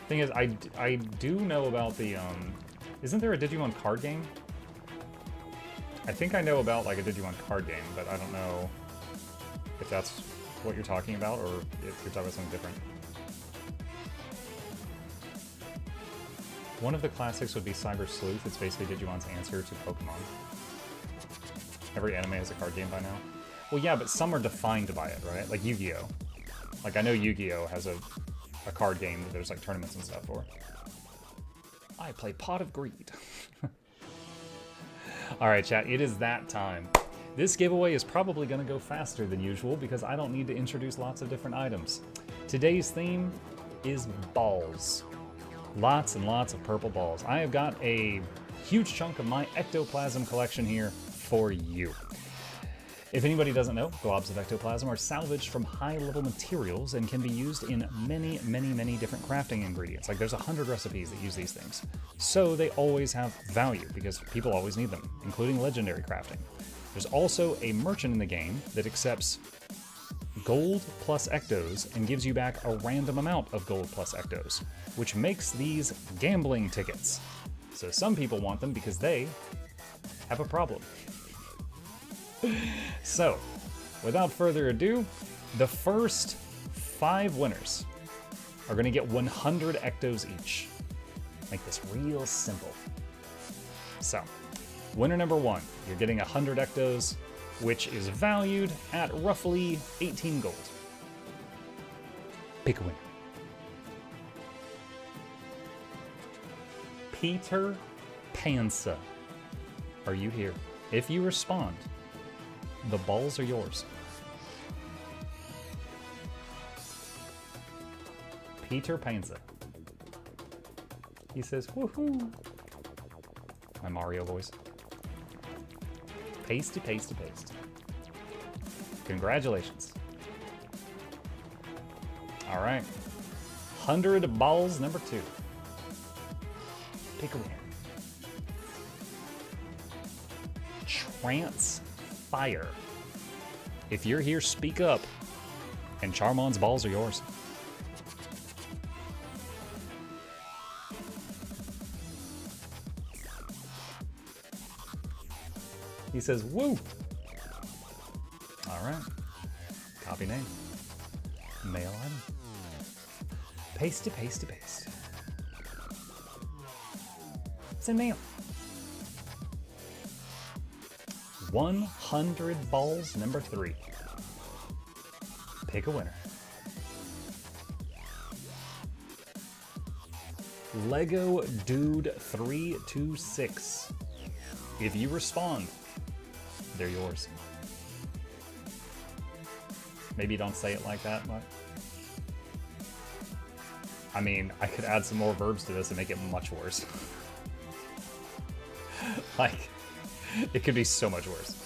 A: Thing is, I do know about the, isn't there a Digimon card game? I think I know about like a Digimon card game, but I don't know if that's what you're talking about or if you're talking about something different. One of the classics would be Cyber Sleuth. It's basically Digimon's answer to Pokemon. Every anime has a card game by now. Well, yeah, but some are defined by it, right? Like Yu-Gi-Oh! Like, I know Yu-Gi-Oh! Has a card game that there's, like, tournaments and stuff for. I play Pot of Greed. Alright, chat, it is that time. This giveaway is probably going to go faster than usual because I don't need to introduce lots of different items. Today's theme is balls. Lots and lots of purple balls. I have got a huge chunk of my ectoplasm collection here for you. If anybody doesn't know, globs of ectoplasm are salvaged from high-level materials and can be used in many, many, many different crafting ingredients. Like, there's 100 recipes that use these things. So they always have value because people always need them, including legendary crafting. There's also a merchant in the game that accepts gold plus ectos and gives you back a random amount of gold plus ectos, which makes these gambling tickets. So some people want them because they have a problem. So, without further ado, the first 5 winners are going to get 100 ectos each. Make this real simple. So, Winner number 1, you're getting 100 ectos, which is valued at roughly 18 gold. Pick a winner. Peter Panza, are you here? If you respond, the balls are yours. Peter Panza. He says, woohoo. My Mario voice. Pasty, pasty, paste. Congratulations. All right. 100 balls number 2. Pick a winner. Trance Fire. If you're here, speak up. And Charmon's balls are yours. He says, woo! All right. Copy name. Mail item. Paste to paste to paste. Send mail. 100 balls number 3. Pick a winner. Lego Dude 326. If you respond, they're yours. Maybe don't say it like that, but I mean, I could add some more verbs to this and make it much worse. Like, it could be so much worse.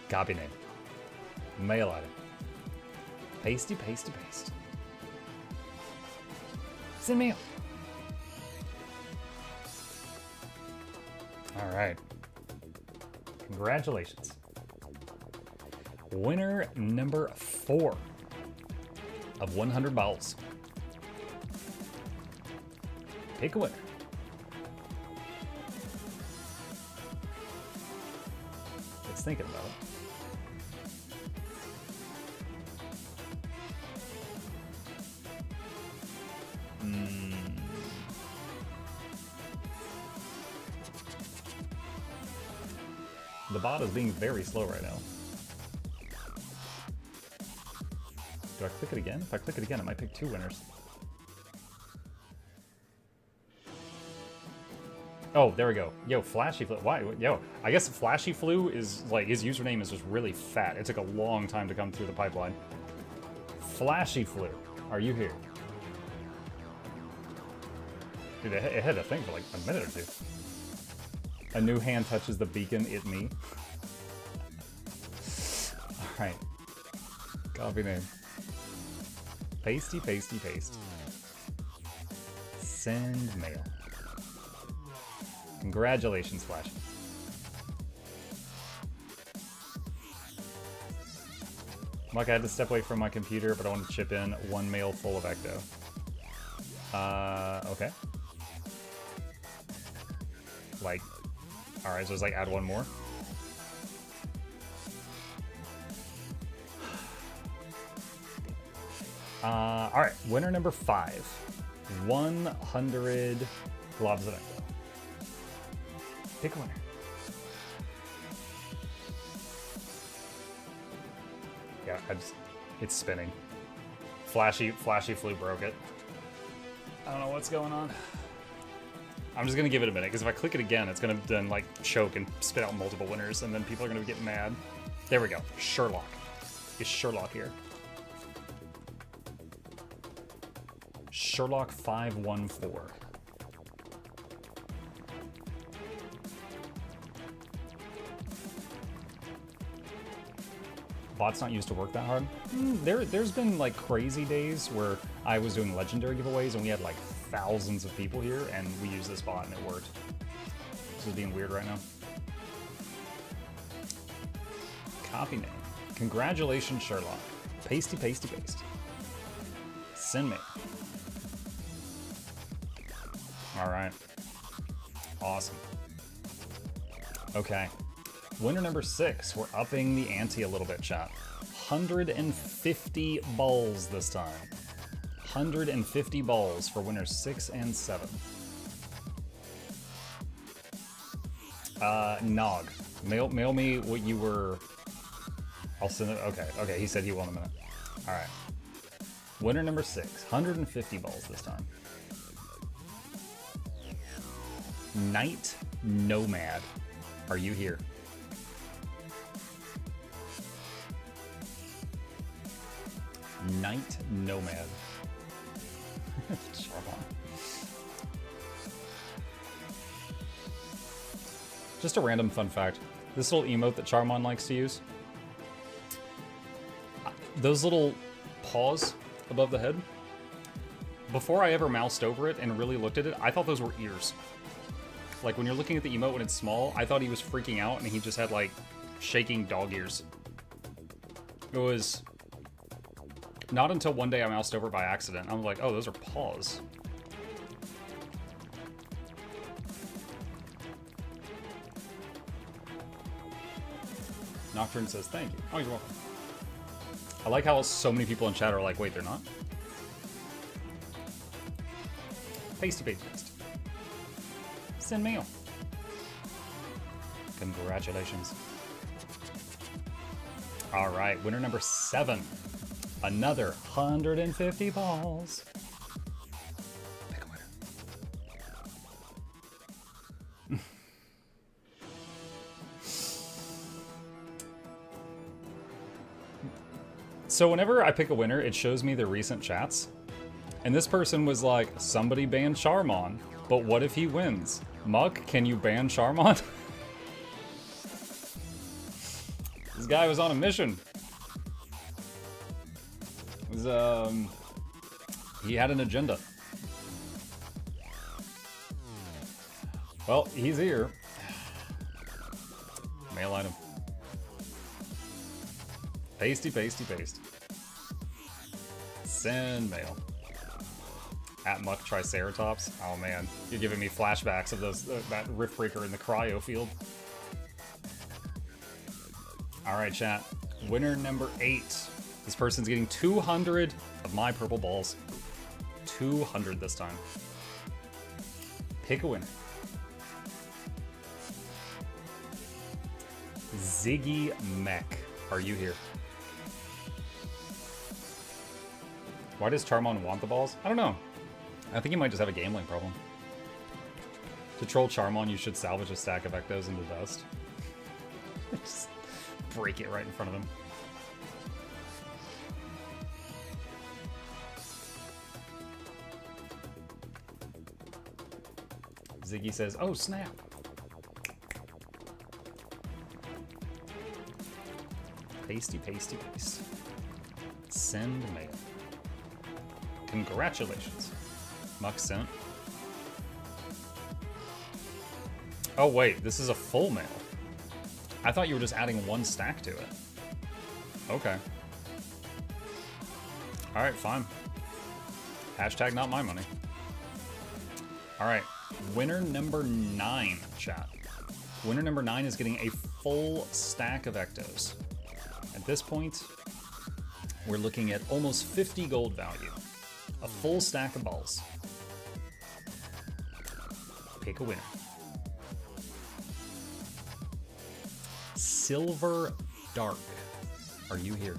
A: Copy name. Mail item. Pasty, pasty, paste. Send mail. All right. Congratulations. Winner number 4 of 100 balls. Pick a winner. It's thinking about it. The bot is being very slow right now. Do I click it again? If I click it again, it might pick 2 winners. Oh, there we go. Yo, Flashy Flu. Why? Yo, I guess Flashy Flu is like, his username is just really fat. It took a long time to come through the pipeline. Flashy Flu, are you here? Dude, it had a thing for like a minute or 2. A new hand touches the beacon, it me. Alright. Copy name. Pasty, pasty, paste. Send mail. Congratulations, Flash. Like, I had to step away from my computer, but I wanted to chip in 1 mail full of Ecto. Okay. Like, alright, so it's like add 1 more. Alright, winner number 5. 100 globs of Ecto. Pick a winner. Yeah, it's spinning. Flashy Flu broke it. I don't know what's going on. I'm just gonna give it a minute, because if I click it again, it's gonna then like choke and spit out multiple winners, and then people are gonna get mad. There we go. Sherlock. Is Sherlock here? Sherlock 514. Bot's not used to work that hard. There's been like crazy days where I was doing legendary giveaways and we had like thousands of people here, and we used this bot and it worked. This is being weird right now. Copy name. Congratulations, Sherlock. Pasty, pasty, paste. Send me. All right. Awesome. Okay. Winner number 6. We're upping the ante a little bit, chat. 150 balls this time. 150 balls for winners 6 and 7. Nog, mail me what you were. I'll send it. Okay, he said he won a minute. All right. Winner number 6, 150 balls this time. Night Nomad, are you here? Night Nomad. Charmon. Just a random fun fact. This little emote that Charmon likes to use. Those little paws above the head. Before I ever moused over it and really looked at it, I thought those were ears. Like when you're looking at the emote when it's small, I thought he was freaking out and he just had like shaking dog ears. It was not until one day I moused over by accident. I was like, oh, those are paws. Nocturne says thank you. Oh, you're welcome. I like how so many people in chat are like, wait, they're not? Pasty paste. Send mail. Congratulations. All right, winner number 7. Another 150 balls. Pick a winner. So whenever I pick a winner, it shows me the recent chats. And this person was like, somebody banned Charmon, but what if he wins? Muck, can you ban Charmon? This guy was on a mission. It was, he had an agenda. Well, he's here. Mail item. Pasty, pasty, paste. Send mail. At Muck Triceratops. Oh man, you're giving me flashbacks of those that Rift Breaker in the cryo field. All right, chat. Winner number 8. This person's getting 200 of my purple balls. 200 this time. Pick a winner. Ziggy Mech, are you here? Why does Charmon want the balls? I don't know. I think he might just have a gambling problem. To troll Charmon, you should salvage a stack of Ectos into dust. Just break it right in front of him. Ziggy says, oh snap. Pasty, pasty, paste. Send mail. Congratulations. Muck sent. Oh wait, this is a full mail. I thought you were just adding one stack to it. Okay. Alright, fine. Hashtag not my money. Alright, winner number 9, chat. Winner number 9 is getting a full stack of Ectos. At this point, we're looking at almost 50 gold value. A full stack of balls. Pick a winner. Silver Dark, are you here?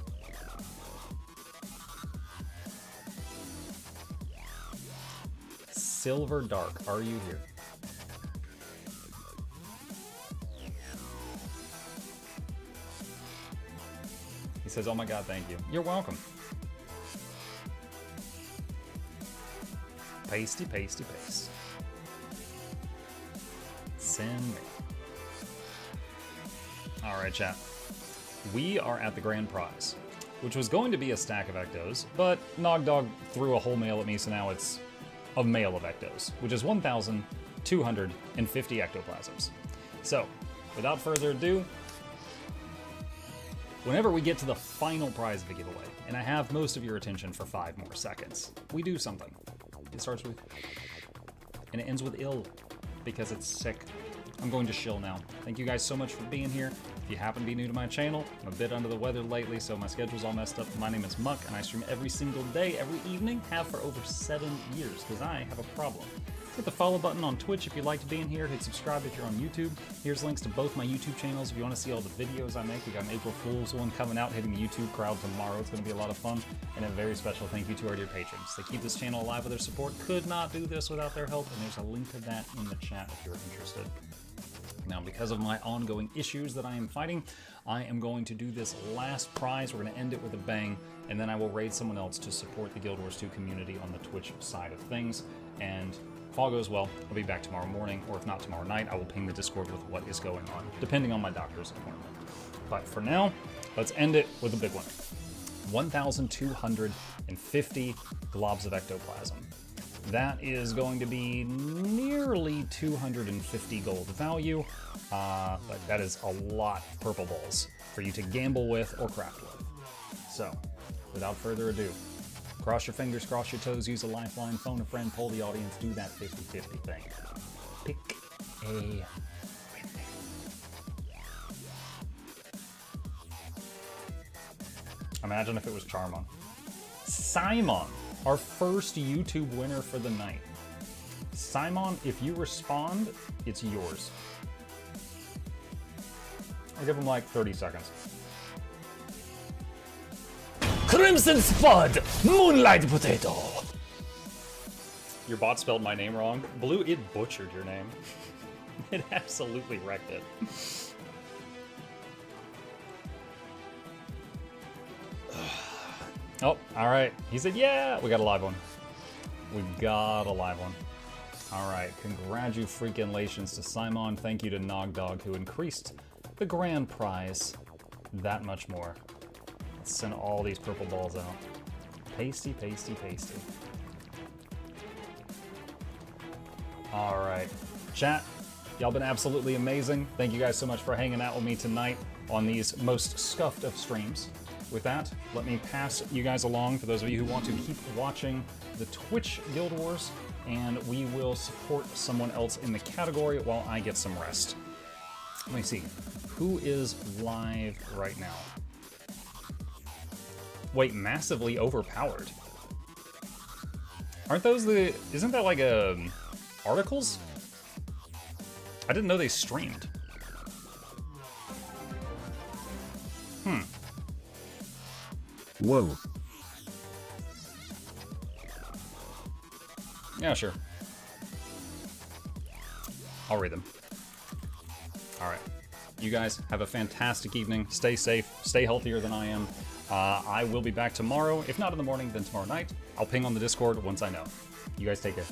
A: Silver Dark, are you here? He says, oh my god, thank you. You're welcome. Pasty, pasty, paste. Send me. Alright, chat. We are at the grand prize, which was going to be a stack of Ectos, but Nogdog threw a whole mail at me, so now it's a mail of Ectos, which is 1,250 ectoplasms. So, without further ado, whenever we get to the final prize of the giveaway, and I have most of your attention for 5 more seconds, we do something. It starts with, and it ends with ill, because it's sick. I'm going to shill now. Thank you guys so much for being here. If you happen to be new to my channel, I'm a bit under the weather lately, so my schedule's all messed up. My name is Muck, and I stream every single day, every evening, have for over 7 years, because I have a problem. Hit the follow button on Twitch if you'd like to be in here. Hit subscribe if you're on YouTube. Here's links to both my YouTube channels if you want to see all the videos I make. We got an April Fool's one coming out, hitting the YouTube crowd tomorrow. It's going to be a lot of fun. And a very special thank you to our dear patrons. They keep this channel alive with their support. Could not do this without their help, and there's a link to that in the chat if you're interested. Now, because of my ongoing issues that I am fighting, I am going to do this last prize. We're going to end it with a bang, and then I will raid someone else to support the Guild Wars 2 community on the Twitch side of things. And if all goes well, I'll be back tomorrow morning, or if not tomorrow night, I will ping the Discord with what is going on, depending on my doctor's appointment. But for now, let's end it with a big one. 1,250 globs of ectoplasm. That is going to be nearly 250 gold value, but that is a lot of purple balls for you to gamble with or craft with. So, without further ado, cross your fingers, cross your toes, use a lifeline, phone a friend, poll the audience, do that 50-50 thing. Pick a winner. Imagine if it was Charmon. Simon, our first YouTube winner for the night. Simon, if you respond, it's yours. I'll give him like 30 seconds. Crimson Spud, Moonlight Potato. Your bot spelled my name wrong. Blue, it butchered your name. It absolutely wrecked it. Oh, all right. He said, yeah, we got a live one. We got a live one. All right, congratulations to Simon. Thank you to Nogdog, who increased the grand prize that much more. Let's send all these purple balls out. Pasty, pasty, pasty. All right, chat, y'all been absolutely amazing. Thank you guys so much for hanging out with me tonight on these most scuffed of streams. With that, let me pass you guys along for those of you who want to keep watching the Twitch Guild Wars, and we will support someone else in the category while I get some rest. Let me see, who is live right now? Wait, massively overpowered. Aren't those the, isn't that like articles? I didn't know they streamed.
B: Whoa.
A: Yeah, sure. I'll read them. All right. You guys have a fantastic evening. Stay safe. Stay healthier than I am. I will be back tomorrow. If not in the morning, then tomorrow night. I'll ping on the Discord once I know. You guys take care.